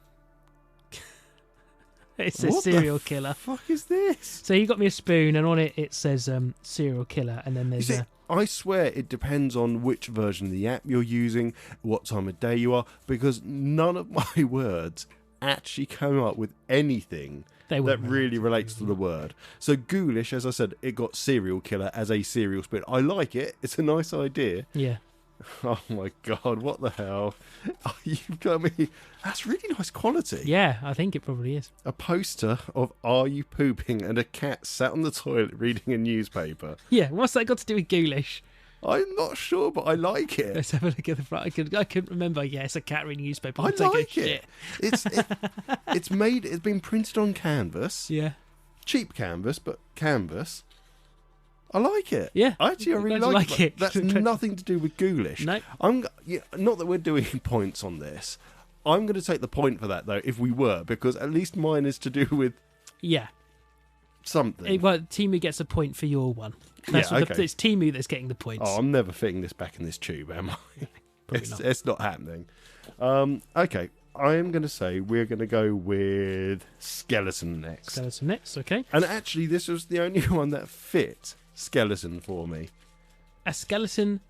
it says What the serial killer. Fuck is this? So you got me a spoon, and on it says serial killer, and then You there's see, a I swear it depends on which version of the app you're using, what time of day you are, because none of my words actually come up with anything They that wouldn't really relate relates to the word. So ghoulish, as I said, it got serial killer as a serial spoon. I like it. It's a nice idea. yeah. Oh my god, what the hell? Oh, you've got me. That's really nice quality. Yeah, I think it probably is. A poster of Are You Pooping and a cat sat on the toilet reading a newspaper. Yeah, what's that got to do with ghoulish? I'm not sure, but I like it. Let's have a look at the front. I couldn't remember. Yeah, it's a cat reading newspaper. I I'm taking a like it. It's made. It's been printed on canvas, Yeah. cheap canvas, but canvas. I like it. Yeah, I really glad you like, like it. it. That's nothing to do with ghoulish. No. Not that we're doing points on this. I'm going to take the point for that though, if we were, because at least mine is to do with Yeah. something. Well, Timu gets a point for your one. That's Yeah, what okay. it's Timu that's getting the points. Oh, I'm never fitting this back in this tube, am I? Probably not. It's not happening. Okay, I am going to say we're going to go with skeleton next. Skeleton next, okay. And actually, this was the only one that fit skeleton for me. A skeleton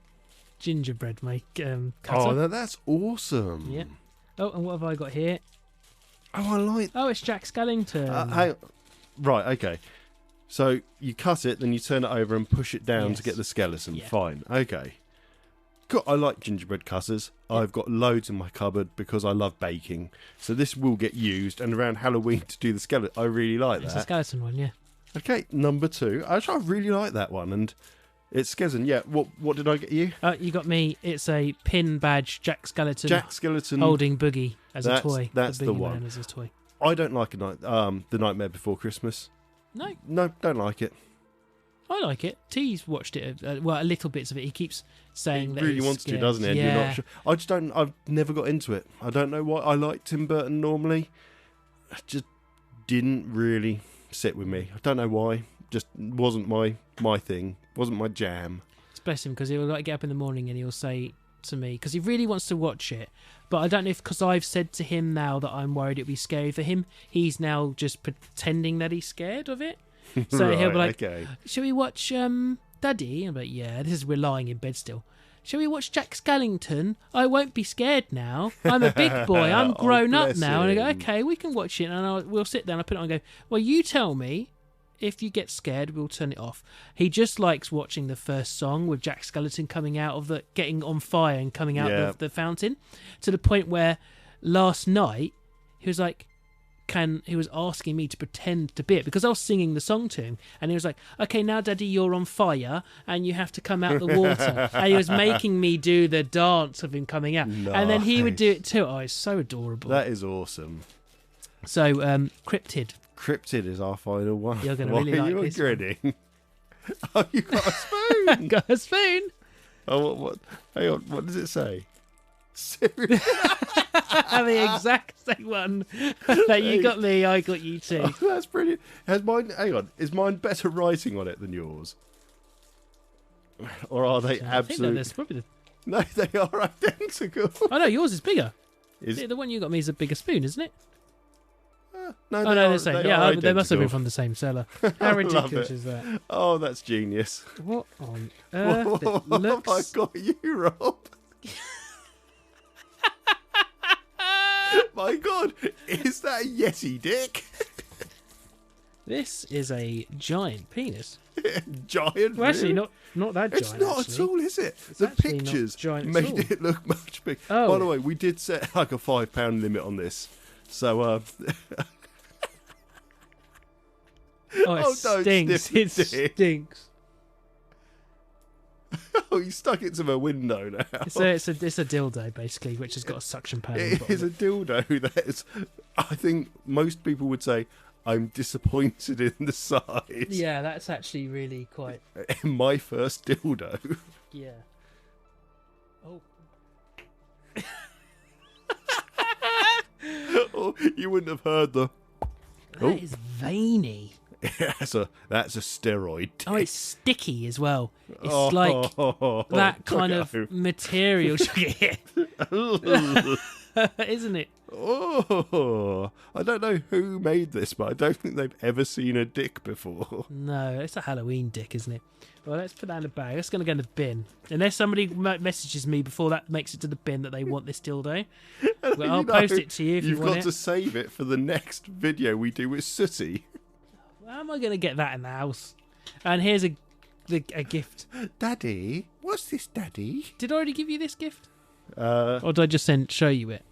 gingerbread cutter. Oh, that's awesome. Yeah. Oh, and what have I got here? Oh, I like. Oh, it's Jack Skellington. Right, okay. So you cut it, then you turn it over and push it down Yes. to get the skeleton. Yeah. Fine, okay. Cool. I like gingerbread cutters. I've got loads in my cupboard because I love baking. So this will get used, and around Halloween to do the skeleton, I really like It's a that. skeleton one, yeah. Okay, number 2. Actually, I really like that one, and it's skeleton. Yeah. What did I get you? You got me. It's a pin badge Jack Skeleton Jack Skeleton. holding Boogie as a That's- toy. that's the Boogie one. Man as a toy. I don't like the Nightmare Before Christmas. No. No, don't like it. I like it. T's watched it, well, a little bits of it. He keeps saying that really he's wants scared. to, doesn't he? And Yeah. you're not sure. I just don't. I've never got into it. I don't know why. I like Tim Burton normally. It just didn't really sit with me. I don't know why. Just wasn't my thing. Wasn't my jam. Bless him, because he'll like get up in the morning and he'll say to me, because he really wants to watch it, but I don't know if because I've said to him now that I'm worried it'll be scary for him, he's now just pretending that he's scared of it. So he'll be like, okay. "Shall we watch Daddy?" I'm like, "Yeah." We're lying in bed still. "Shall we watch Jack Skellington? I won't be scared now. I'm a big boy. I'm Oh, grown up bless now." And I go, him. "Okay, we can watch it." And we'll sit down. I put it on and go, "Well, you tell me. If you get scared, we'll turn it off." He just likes watching the first song with Jack Skellington coming out of getting on fire and coming out Yeah. of the fountain, to the point where last night he was like, he was asking me to pretend to be it because I was singing the song to him, and he was like, "Okay, now, Daddy, you're on fire and you have to come out the water." And he was making me do the dance of him coming out, and then he would do it too. Oh, it's so adorable. That is awesome. So, Cryptid. Cryptid is our final one. You're gonna Why really are like you this grinning? Oh, you got a spoon. Got a spoon. Oh, what? Hang on. What does it say? Serious? The exact same one that you got me, I got you too. Oh, that's brilliant. Has mine? Hang on. Is mine better writing on it than yours? Or are they I think that absolute? there's probably No, they are identical. oh no, yours is bigger. Is The one you got me is a bigger spoon, isn't it? no, Oh they no, are, they're the same. they Yeah, are they must have been identical. from the same seller. How love ridiculous it. is that? Oh, that's genius. What on earth? It What have I looks... got you, Rob? My God, is that a Yeti dick? This is a giant penis. Giant. Well, actually, really? not that It's giant. not actually. at all, is it? The actually not pictures giant at made all. it look much bigger. Oh. By the way, we did set like a £5 limit on this, so Oh, it Oh, don't stinks. sniff It dick. stinks. oh, you stuck it to my window now. It's a dildo basically, which has got a suction pad. on the It bottom is of a dildo that is. I think most people would say I'm disappointed in the size. Yeah, that's actually really quite. My first dildo. Yeah. Oh. Oh, you wouldn't have heard the. That is veiny. that's a steroid. Oh, it's sticky as well. It's Oh, like that kind no. of material, isn't it? Oh, I don't know who made this, but I don't think they've ever seen a dick before. No, it's a Halloween dick, isn't it? Well, let's put that in the bag. That's going to go in the bin. Unless somebody messages me before that makes it to the bin that they want this dildo. Well, I'll You know, post it to you if you You've want got it. to save it for the next video we do with Sooty. How am I going to get that in the house? And here's a gift. Daddy, what's this, Daddy? Did I already give you this gift? Uh, Or did I just show you it?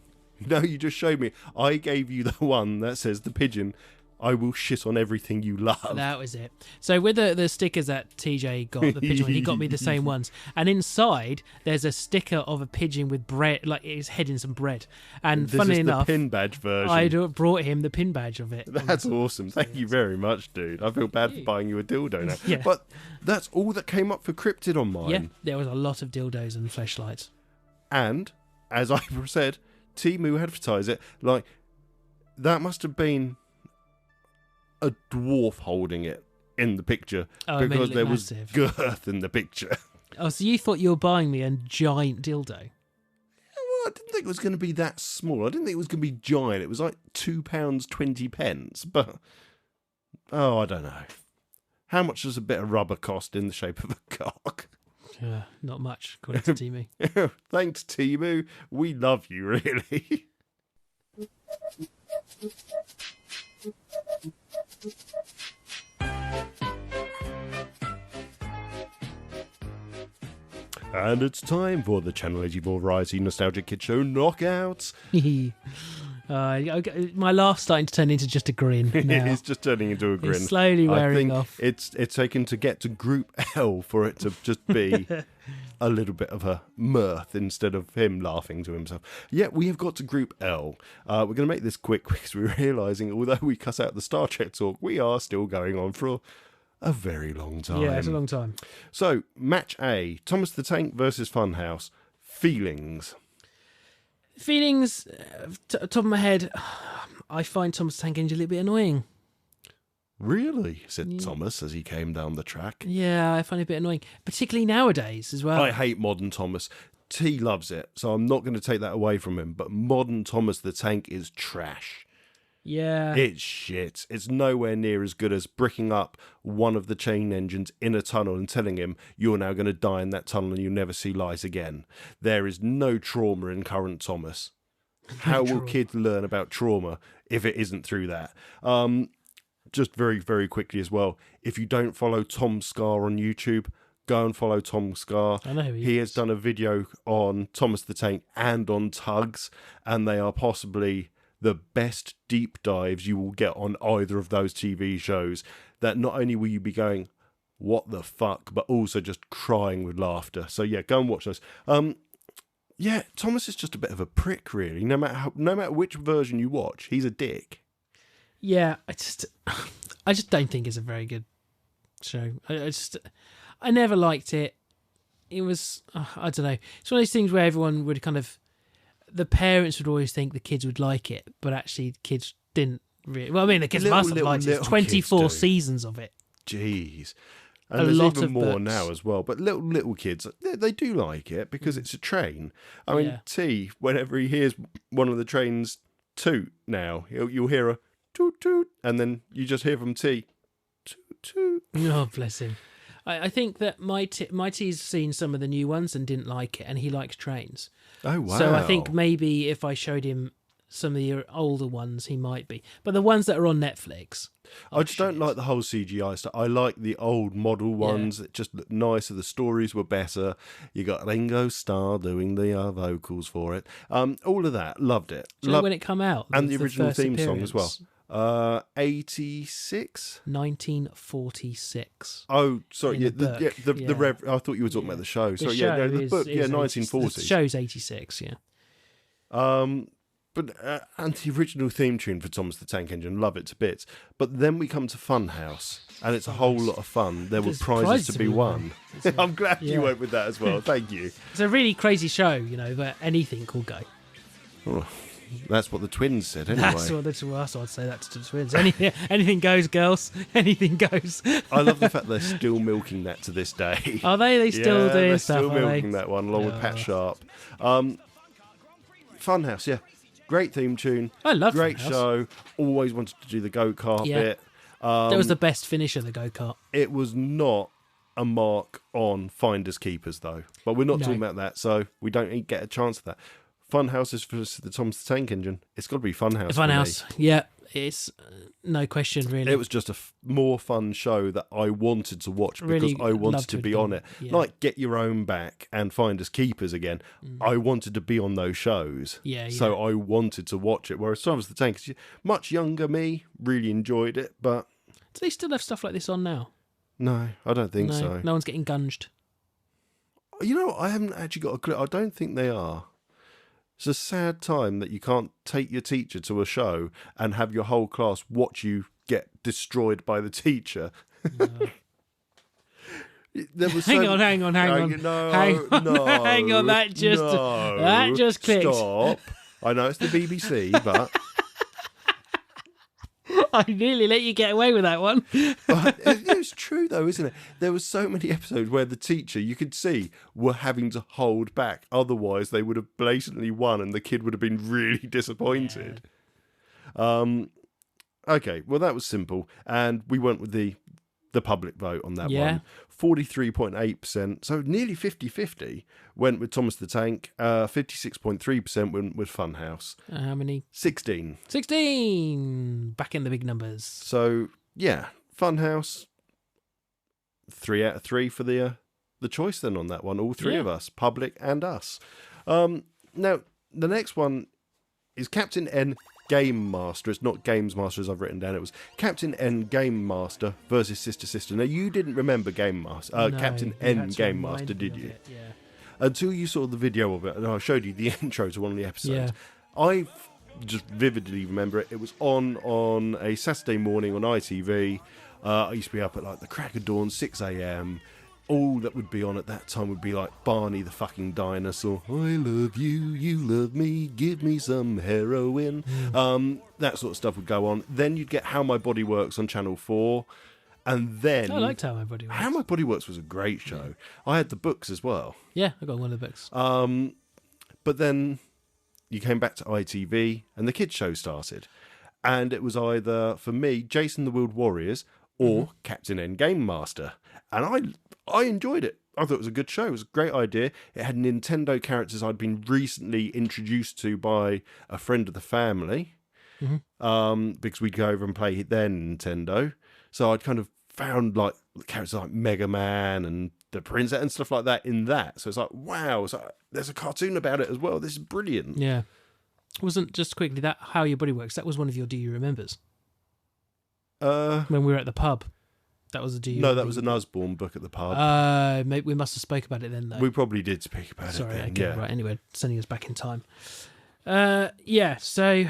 no, you just showed me. I gave you the one that says the pigeon. I will shit on everything you love. That was it. So with the stickers that TJ got, the pigeon, he got me the same ones. And inside, there's a sticker of a pigeon with bread, like his head in some bread. And This funnily is enough, the pin badge version. I brought him the pin badge of it. That's awesome. Thank you very much, dude. I feel bad for buying you a dildo now. Yeah. But that's all that came up for Cryptid on mine. Yeah, there was a lot of dildos and fleshlights. And, as I said, Timu advertised it. Like, that must have been a dwarf holding it in the picture. Oh, it made it because look there massive. was girth in the picture. Oh, so you thought you were buying me a giant dildo? Well, I didn't think it was going to be that small. I didn't think it was going to be giant. It was like £2.20. But, oh, I don't know. How much does a bit of rubber cost in the shape of a cock? Not much, according to Timu. Thanks, Timu. We love you, really. And it's time for the Channel 84 Variety Nostalgic Kid Show Knockouts. My laugh's starting to turn into just a grin now. It's just turning into a grin. slowly I wearing think off. It's taken to get to Group L for it to just be a little bit of a mirth instead of him laughing to himself. Yeah, we have got to Group L. We're going to make this quick because we're realising, although we cut out the Star Trek talk, we are still going on for a very long time. Yeah, it's a long time. So, match A, Thomas the Tank versus Funhouse. Feelings. Feelings, top of my head, I find Thomas the Tank Engine a little bit annoying. Really? Said Thomas as he came down the track. Yeah, I find it a bit annoying, particularly nowadays as well. I hate modern Thomas. T loves it, so I'm not going to take that away from him, but modern Thomas the Tank is trash. Yeah. It's shit. It's nowhere near as good as bricking up one of the chain engines in a tunnel and telling him you're now going to die in that tunnel and you'll never see light again. There is no trauma in current Thomas. How will kids learn about trauma if it isn't through that? Just very, very quickly as well, if you don't follow Tom Scar on YouTube, go and follow Tom Scar. I know who he has done a video on Thomas the Tank and on Tugs, and they are possibly the best deep dives you will get on either of those TV shows. That not only will you be going, what the fuck, but also just crying with laughter. So yeah, go and watch those. Yeah, Thomas is just a bit of a prick, really. No matter which version you watch, he's a dick. Yeah, I just don't think it's a very good show. I never liked it. It was, I don't know. It's one of those things where everyone would kind of, the parents would always think the kids would like it, but actually the kids didn't really. Well, I mean, the kids must have liked it. It's 24 seasons of it. Jeez. And there's even more now as well. But little kids, they do like it because it's a train. I mean, T, whenever he hears one of the trains toot now, you'll hear a toot toot, and then you just hear from T, toot toot. Oh, bless him. I think that my T's seen some of the new ones and didn't like it, and he likes trains. Oh, wow. So I think maybe if I showed him some of the older ones, he might be. But the ones that are on Netflix... I just don't like the whole CGI stuff. I like the old model ones that just look nicer. The stories were better. You got Ringo Starr doing the vocals for it. All of that. Loved it. Do you know when it come out? And the original theme song as well. 86? 1946. Oh, sorry. Yeah, the I thought you were talking about the show. Sorry, the book, 1940. The show's 86, yeah. But and the original theme tune for Thomas the Tank Engine, love it to bits. But then we come to Funhouse, and it's a whole lot of fun. There were prizes to be won. I'm glad you went with that as well. Thank you. It's a really crazy show, but anything could go. Oh, that's what the twins said, anyway. That's what I'd say that to the twins. Anything goes, girls. Anything goes. I love the fact they're still milking that to this day. Are they? They still do they're stuff. Still milking that one along with Pat Sharp. Funhouse, yeah. Great theme tune. I love Great Funhouse. show. Always wanted to do the go-kart bit. That was the best finish of the go-kart. It was not a mark on Finders Keepers, though. But we're not talking about that, so we don't get a chance for that. Funhouse is for the Thomas the Tank Engine. It's got to be Funhouse. Funhouse, yeah. It's no question, really. It was just a more fun show that I wanted to watch because Really I wanted loved to to be have on done. it. Yeah. Like Get Your Own Back and Finders Keepers again. I wanted to be on those shows. Yeah. So I wanted to watch it. Whereas Thomas the Tank, much younger me, really enjoyed it. But do they still have stuff like this on now? no, I don't think so. No one's getting gunged. You know what? I haven't actually got a clue. I don't think they are. It's a sad time that you can't take your teacher to a show and have your whole class watch you get destroyed by the teacher. There was Hang on. No, Hang on, that just clicked. Stop. I know it's the BBC, but I nearly let you get away with that one. but it's true though, isn't it? There were so many episodes where the teacher, you could see, were having to hold back. Otherwise, they would have blatantly won, and the kid would have been really disappointed. Okay, well that was simple, and we went with the public vote on that one. 43.8%, so nearly 50-50 went with Thomas the Tank. 56.3% went with Funhouse. How many? 16. 16. Back in the big numbers. So yeah, Funhouse. 3 out of 3 for the choice then on that one. All three of us, public and us. Now the next one is Captain N Game Master. It's not Games Master as I've written down. It was Captain N Game Master versus Sister Sister. Now you didn't remember Game Master, No, Captain you N had to Game remind Master, me did of you? it, yeah. Until you saw the video of it, and I showed you the intro to one of the episodes. I just vividly remember it. It was on a Saturday morning on ITV. I used to be up at like the crack of dawn, 6 a.m. All that would be on at that time would be like Barney the fucking dinosaur. I love you, you love me, give me some heroin. That sort of stuff would go on. Then you'd get How My Body Works on Channel 4. And then... I liked How My Body Works. How My Body Works was a great show. I had the books as well. Yeah, I got one of the books. But then you came back to ITV and the kids show started. And it was either, for me, Jason the Wheeled Warriors or Captain N Game Master. And I enjoyed it. I thought it was a good show. It was a great idea. It had Nintendo characters I'd been recently introduced to by a friend of the family. Because we'd go over and play their Nintendo. So I'd kind of found like characters like Mega Man and the Princess and stuff like that in that. So it's like, wow, it's like, there's a cartoon about it as well. This is brilliant. Yeah. Wasn't just quickly that How Your Body Works? That was one of your Do You Remembers? When we were at the pub. That was a Do You No, that was an Osborne book at the pub. Maybe we must have spoke about it then, though. We probably did speak about Sorry, it then, okay, yeah. right. Anyway, sending us back in time. Yeah, so...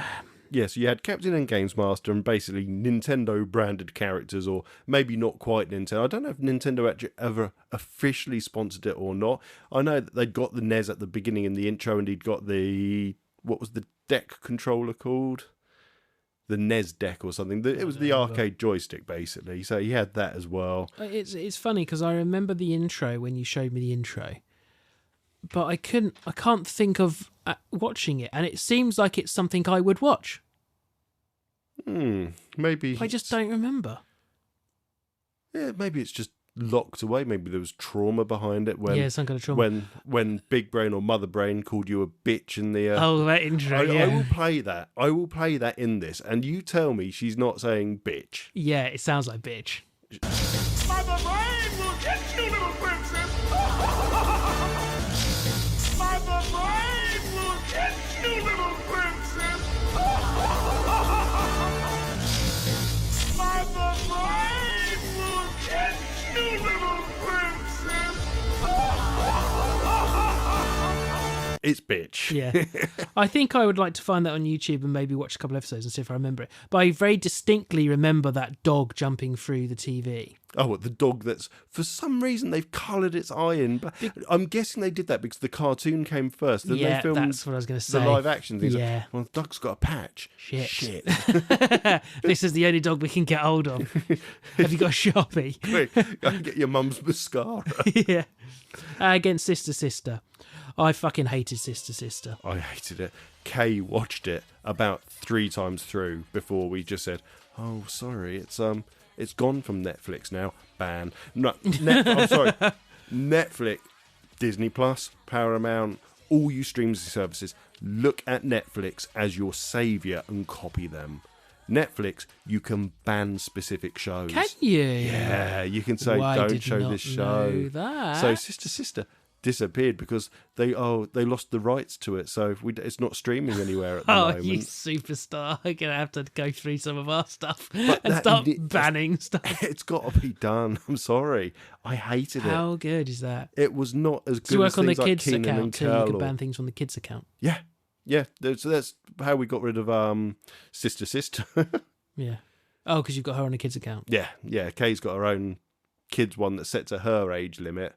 Yeah, so you had Captain and Games Master and basically Nintendo branded characters, or maybe not quite Nintendo. I don't know if Nintendo actually ever officially sponsored it or not. I know that they'd got the NES at the beginning in the intro, and he'd got the, what was the deck controller called? The NES deck or something. It was the arcade joystick, basically. So he had that as well. It's funny because I remember the intro when you showed me the intro, but I can't think of watching it, and it seems like it's something I would watch. Maybe. I just don't remember. Yeah, maybe it's just locked away. Maybe there was trauma behind it when Some kind of trauma. when Big Brain or Mother Brain called you a bitch in the. That intro. I will play that. I will play that in this, and you tell me she's not saying bitch. Yeah, it sounds like bitch. Mother Brain will get you, little princess. Mother Brain will get you, little princess. Mother Brain will get you, little princess. It's bitch. Yeah. I think I would like to find that on YouTube and maybe watch a couple episodes and see if I remember it. But I very distinctly remember that dog jumping through the TV. Oh, the dog that's, for some reason, they've coloured its eye in. But I'm guessing they did that because the cartoon came first. Then Yeah, they filmed that's what I was going to say. the live action things. Yeah. Well, the dog's got a patch. Shit. This is the only dog we can get hold of. Have you got a Sharpie? Quick, go and get your mum's mascara. Yeah. Against Sister. I fucking hated Sister. I hated it. Kay watched it about 3 times through before we just said, "Oh, sorry, it's gone from Netflix now. Ban." No, I'm sorry. Netflix, Disney Plus, Paramount, all you streaming services. Look at Netflix as your saviour and copy them. Netflix, you can ban specific shows. Can you? Yeah, you can say, I "Don't did show not this show." know that. So Sister disappeared because they lost the rights to it, so it's not streaming anywhere at the Oh, moment. you superstar. I'm going to have to go through some of our stuff But and that start ne- banning stuff. It's got to be done. I'm sorry, I hated it. How good is that? It was not as To good work as on the things like kids' Keenan and account too. You Kel can or- ban things from the kids' account. Yeah. So that's how we got rid of Sister. Yeah. Oh, because you've got her on a kids' account. Yeah. Kay's got her own kids one that's set to her age limit.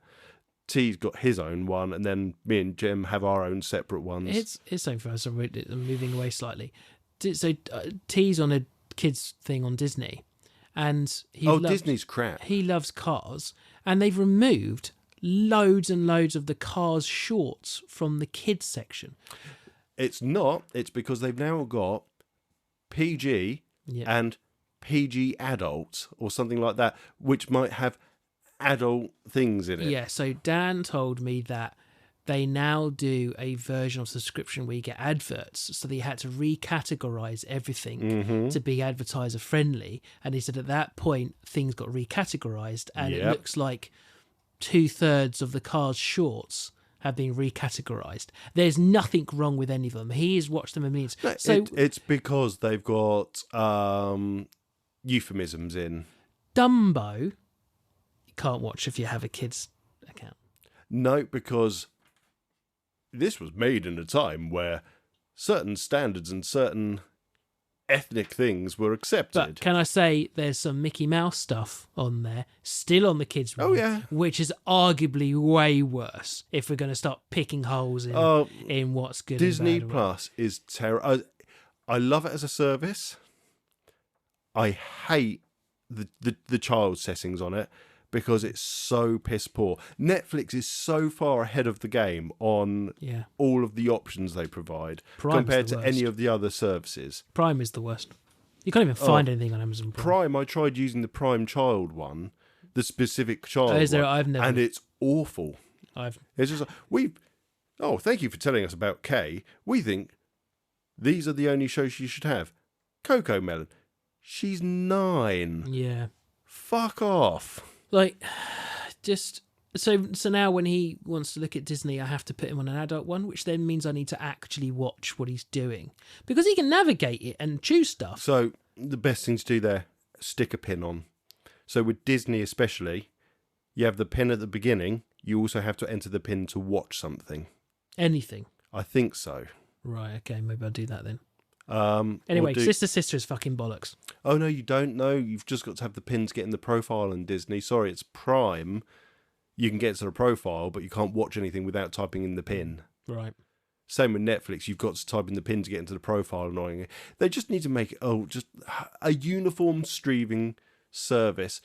T's got his own one, and then me and Jim have our own separate ones. It's something for us. I'm moving away slightly. So T's on a kids thing on Disney, and Disney's crap. He loves cars, and they've removed loads and loads of the Cars shorts from the kids section. It's not. It's because they've now got PG and PG adults or something like that, which might have adult things in it. Yeah, so Dan told me that they now do a version of subscription where you get adverts, so they had to recategorize everything to be advertiser friendly, and he said at that point things got recategorized, and it looks like 2/3 of the Cars shorts have been recategorized. There's nothing wrong with any of them. He's watched them a million. No, So it's because they've got euphemisms in. Dumbo, you can't watch if you have a kids account. No, because this was made in a time where certain standards and certain ethnic things were accepted. But can I say there's some Mickey Mouse stuff on there, still on the kids' one, Oh, yeah. which is arguably way worse if we're going to start picking holes in what's good Disney and bad. Plus is terrible. I love it as a service. I hate the child settings on it because it's so piss poor. Netflix is so far ahead of the game on all of the options they provide compared to any of the other services. Prime is the worst. You can't even find anything on Amazon Prime. Prime, I tried using the Prime Child one, the specific child one, I've never... and it's awful. It's just thank you for telling us about Kay. We think these are the only shows you should have. Coco Melon. She's 9. Yeah. Fuck off. Like, just... So now when he wants to look at Disney, I have to put him on an adult one, which then means I need to actually watch what he's doing. Because he can navigate it and choose stuff. So, the best thing to do there, stick a pin on. So with Disney especially, you have the pin at the beginning. You also have to enter the pin to watch something. Anything. I think so. Right, okay, maybe I'll do that then. Anyway, Sister is fucking bollocks. Oh, no, you don't know. You've just got to have the pin to get in the profile in Disney. Sorry, it's Prime. You can get to the profile, but you can't watch anything without typing in the pin. Right. Same with Netflix. You've got to type in the pin to get into the profile. Annoyingly, they just need to make it just a uniform streaming service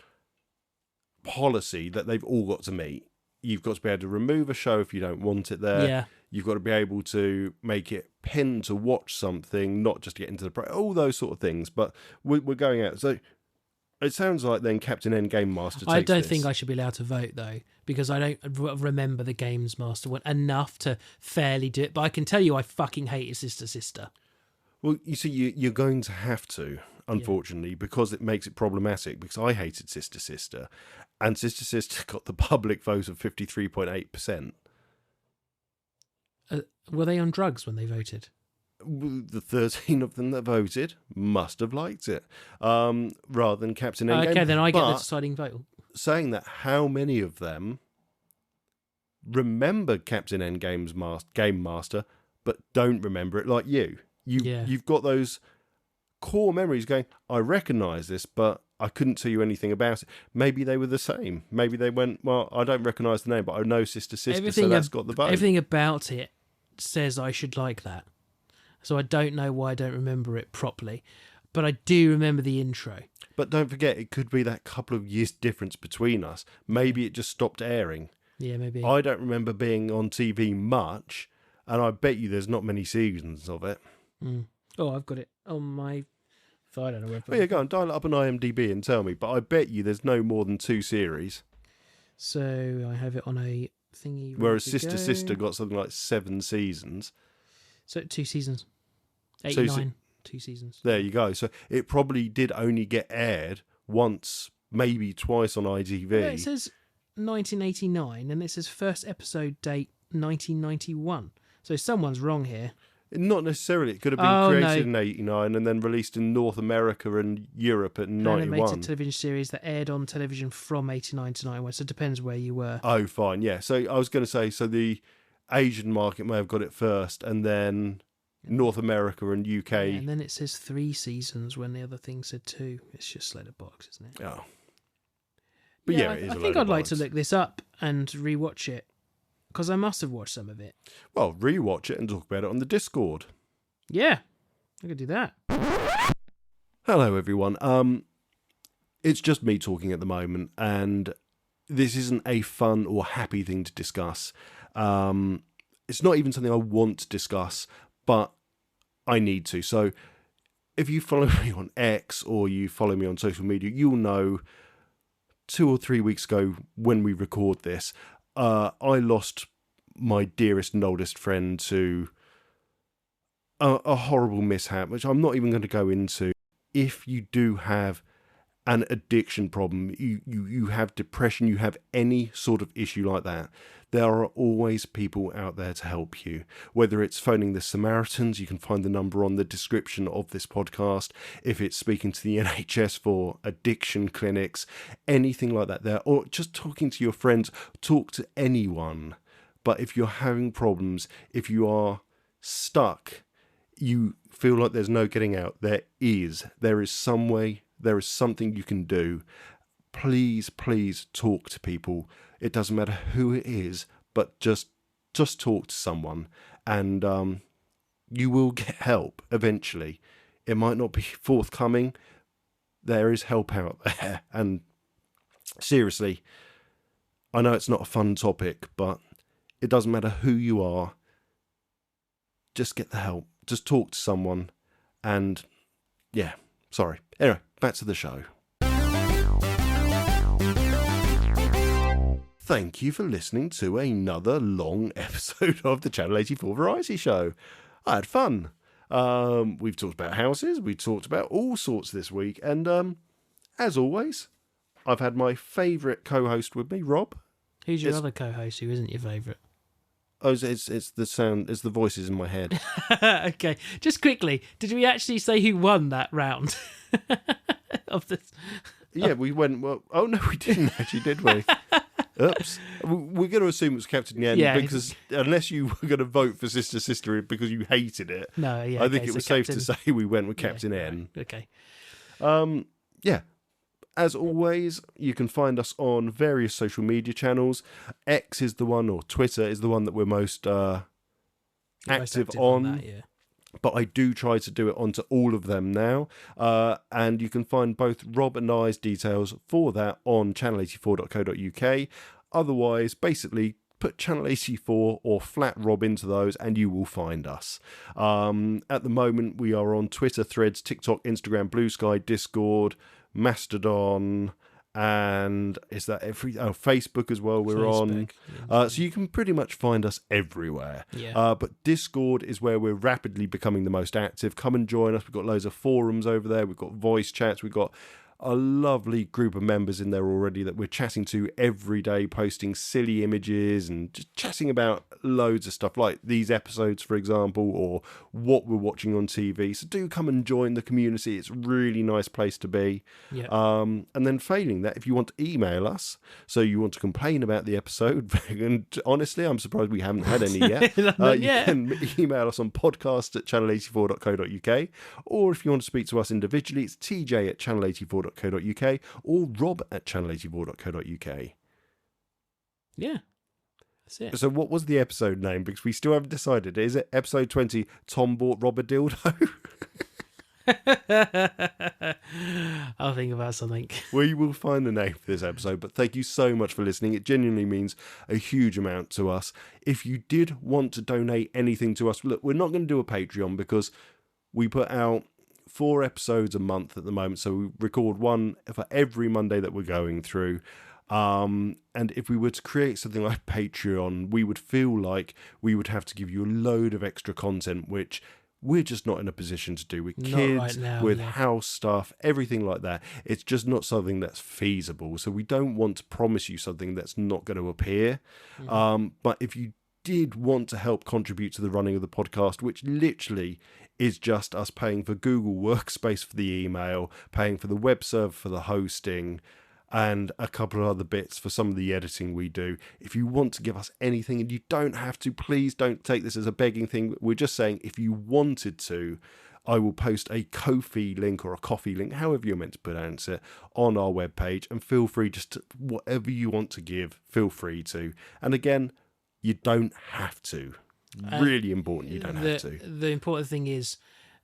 policy that they've all got to meet. You've got to be able to remove a show if you don't want it there. Yeah. You've got to be able to make it pin to watch something, not just to get into the all those sort of things. But we're going out. So it sounds like then Captain N Game Master takes I don't this. think I should be allowed to vote, though, because I don't remember the Games Master one enough to fairly do it. But I can tell you I fucking hate Sister. Well, you see, you're going to have to, unfortunately, because it makes it problematic, because I hated Sister, and Sister got the public vote of 53.8%. Were they on drugs when they voted? The 13 of them that voted must have liked it, rather than Captain Endgame. Okay, then I get the deciding vote. Saying that, how many of them remember Captain Endgame's Game Master, but don't remember it like you? You've got those core memories going, I recognise this, but I couldn't tell you anything about it. Maybe they were the same. Maybe they went, well, I don't recognise the name, but I know Sister, so that's got the vote. Everything about it says I should like that. So I don't know why I don't remember it properly. But I do remember the intro. But don't forget, it could be that couple of years difference between us. Maybe it just stopped airing. Yeah, maybe. I don't remember being on TV much, and I bet you there's not many seasons of it. Mm. Oh, I've got it on my... I don't know where... Oh yeah, go on, dial it up on IMDb and tell me. But I bet you there's no more than 2 series. So I have it on a thingy... Whereas Sister got something like 7 seasons. So 2 seasons. 89, 2 seasons. There you go. So it probably did only get aired once, maybe twice on ITV. Well, it says 1989, and it says first episode date 1991. So someone's wrong here. Not necessarily. It could have been created in 89 and then released in North America and Europe at 91. Animated television series that aired on television from 89 to 91. So it depends where you were. Oh, fine. Yeah. So I was going to say, so the Asian market may have got it first, and then North America and UK. Yeah, and then it says 3 seasons when the other thing said 2. It's just letterbox, isn't it? Oh. But yeah, it is I think I'd like to look this up and rewatch it, because I must have watched some of it. Well, rewatch it and talk about it on the Discord. Yeah, I could do that. Hello, everyone. It's just me talking at the moment, and this isn't a fun or happy thing to discuss. It's not even something I want to discuss, but I need to. So if you follow me on X or you follow me on social media, you'll know 2 or 3 weeks ago when we record this, I lost my dearest and oldest friend to a horrible mishap, which I'm not even going to go into. If you do have an addiction problem, you have depression, you have any sort of issue like that, there are always people out there to help you. Whether it's phoning the Samaritans, you can find the number on the description of this podcast. If it's speaking to the NHS for addiction clinics, anything like that there, or just talking to your friends, talk to anyone. But if you're having problems, if you are stuck you feel like there's no getting out, there is some way, there is something you can do. Please talk to people. It doesn't matter who it is, but just talk to someone, and you will get help eventually. It might not be forthcoming. There is help out there, and seriously, I know it's not a fun topic, but it doesn't matter who you are. Just get the help. Just talk to someone. And yeah, sorry. Anyway, back to the show. Thank you for listening to another long episode of the Channel 84 Variety Show. I had fun. We've talked about houses. We talked about all sorts this week. And as always, I've had my favourite co-host with me, Rob. Who's your other co-host who isn't your favourite? Oh, it's the sound, it's the voices in my head. Okay, just quickly, did we actually say who won that round of this? Yeah, we went, well, oh no, we didn't actually, did we? Oops. We're going to assume it was Captain Yen, because unless you were going to vote for Sister because you hated it, no, yeah, I think it was safe to say we went with Captain N. Right, okay. Yeah. As always, you can find us on various social media channels. X is the one, or Twitter is the one that we're most active on. That, yeah. But I do try to do it onto all of them now. And you can find both Rob and I's details for that on channel84.co.uk. Otherwise, basically, put Channel 84 or Flat Rob into those and you will find us. At the moment, we are on Twitter, Threads, TikTok, Instagram, Blue Sky, Discord, Mastodon, and is that Facebook as well we're on. So you can pretty much find us everywhere. But Discord is where we're rapidly becoming the most active. Come and join us. We've got loads of forums over there. We've got voice chats. We've got a lovely group of members in there already that we're chatting to every day, posting silly images and just chatting about loads of stuff like these episodes, for example, or what we're watching on TV. So do come and join the community. It's a really nice place to be. And then failing that, if you want to email us, so you want to complain about the episode, and honestly, I'm surprised we haven't had any yet. You can email us on podcast@channel84.co.uk, or if you want to speak to us individually, it's tj@channel84.co.uk or rob@channel84.co.uk. Yeah, that's it. So what was the episode name? Because we still haven't decided. Is it episode 20, Tom bought Rob a dildo? I'll think about something. We will find the name for this episode, but thank you so much for listening. It genuinely means a huge amount to us. If you did want to donate anything to us, look, we're not going to do a Patreon because we put out 4 episodes a month at the moment, so we record one for every Monday that we're going through. And if we were to create something like Patreon, we would feel like we would have to give you a load of extra content, which we're just not in a position to do with kids, right now, with house stuff, everything like that. It's just not something that's feasible. So we don't want to promise you something that's not going to appear. But if you did want to help contribute to the running of the podcast, which literally is just us paying for Google Workspace for the email, paying for the web server for the hosting, and a couple of other bits for some of the editing we do. If you want to give us anything, and you don't have to, please don't take this as a begging thing. We're just saying if you wanted to, I will post a Ko-fi link or a coffee link, however you're meant to pronounce it, on our webpage, and feel free just to, whatever you want to give, feel free to. And again, you don't have to. Really important, you don't have to. The important thing is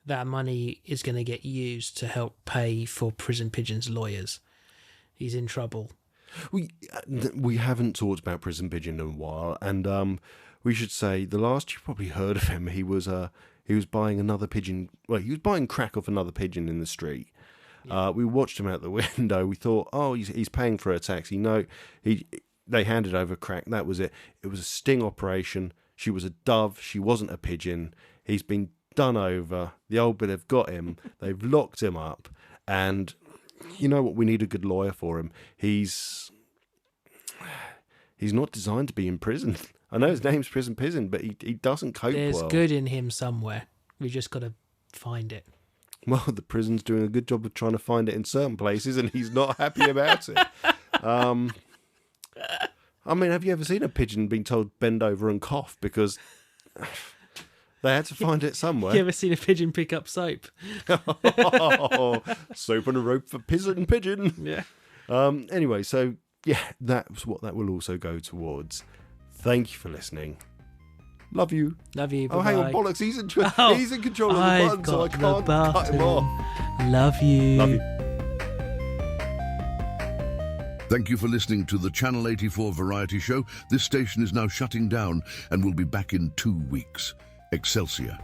that money is going to get used to help pay for Prison Pigeon's lawyers. He's in trouble. We haven't talked about Prison Pigeon in a while, and we should say the last you probably heard of him, he was buying another pigeon. Well, he was buying crack off another pigeon in the street. We watched him out the window. We thought, oh, he's paying for a taxi. No, they handed over crack. That was it. It was a sting operation. She was a dove. She wasn't a pigeon. He's been done over. The old bit have got him. They've locked him up. And you know what? We need a good lawyer for him. He's not designed to be in prison. I know his name's Prison Pigeon, but he doesn't cope well. There's good in him somewhere. We just got to find it. Well, the prison's doing a good job of trying to find it in certain places, and he's not happy about it. I mean, have you ever seen a pigeon being told bend over and cough? Because They had to find it somewhere. You ever seen a pigeon pick up soap? Soap and a rope for pigeon. Yeah. Anyway, so yeah, that's what that will also go towards. Thank you for listening. Love you. Love you. Oh, hang on, bye-bye. bollocks! He's in control of the I've button, so I got the can't cut him off. button. Love you. Love you. Thank you for listening to the Channel 84 Variety Show. This station is now shutting down and will be back in 2 weeks. Excelsior.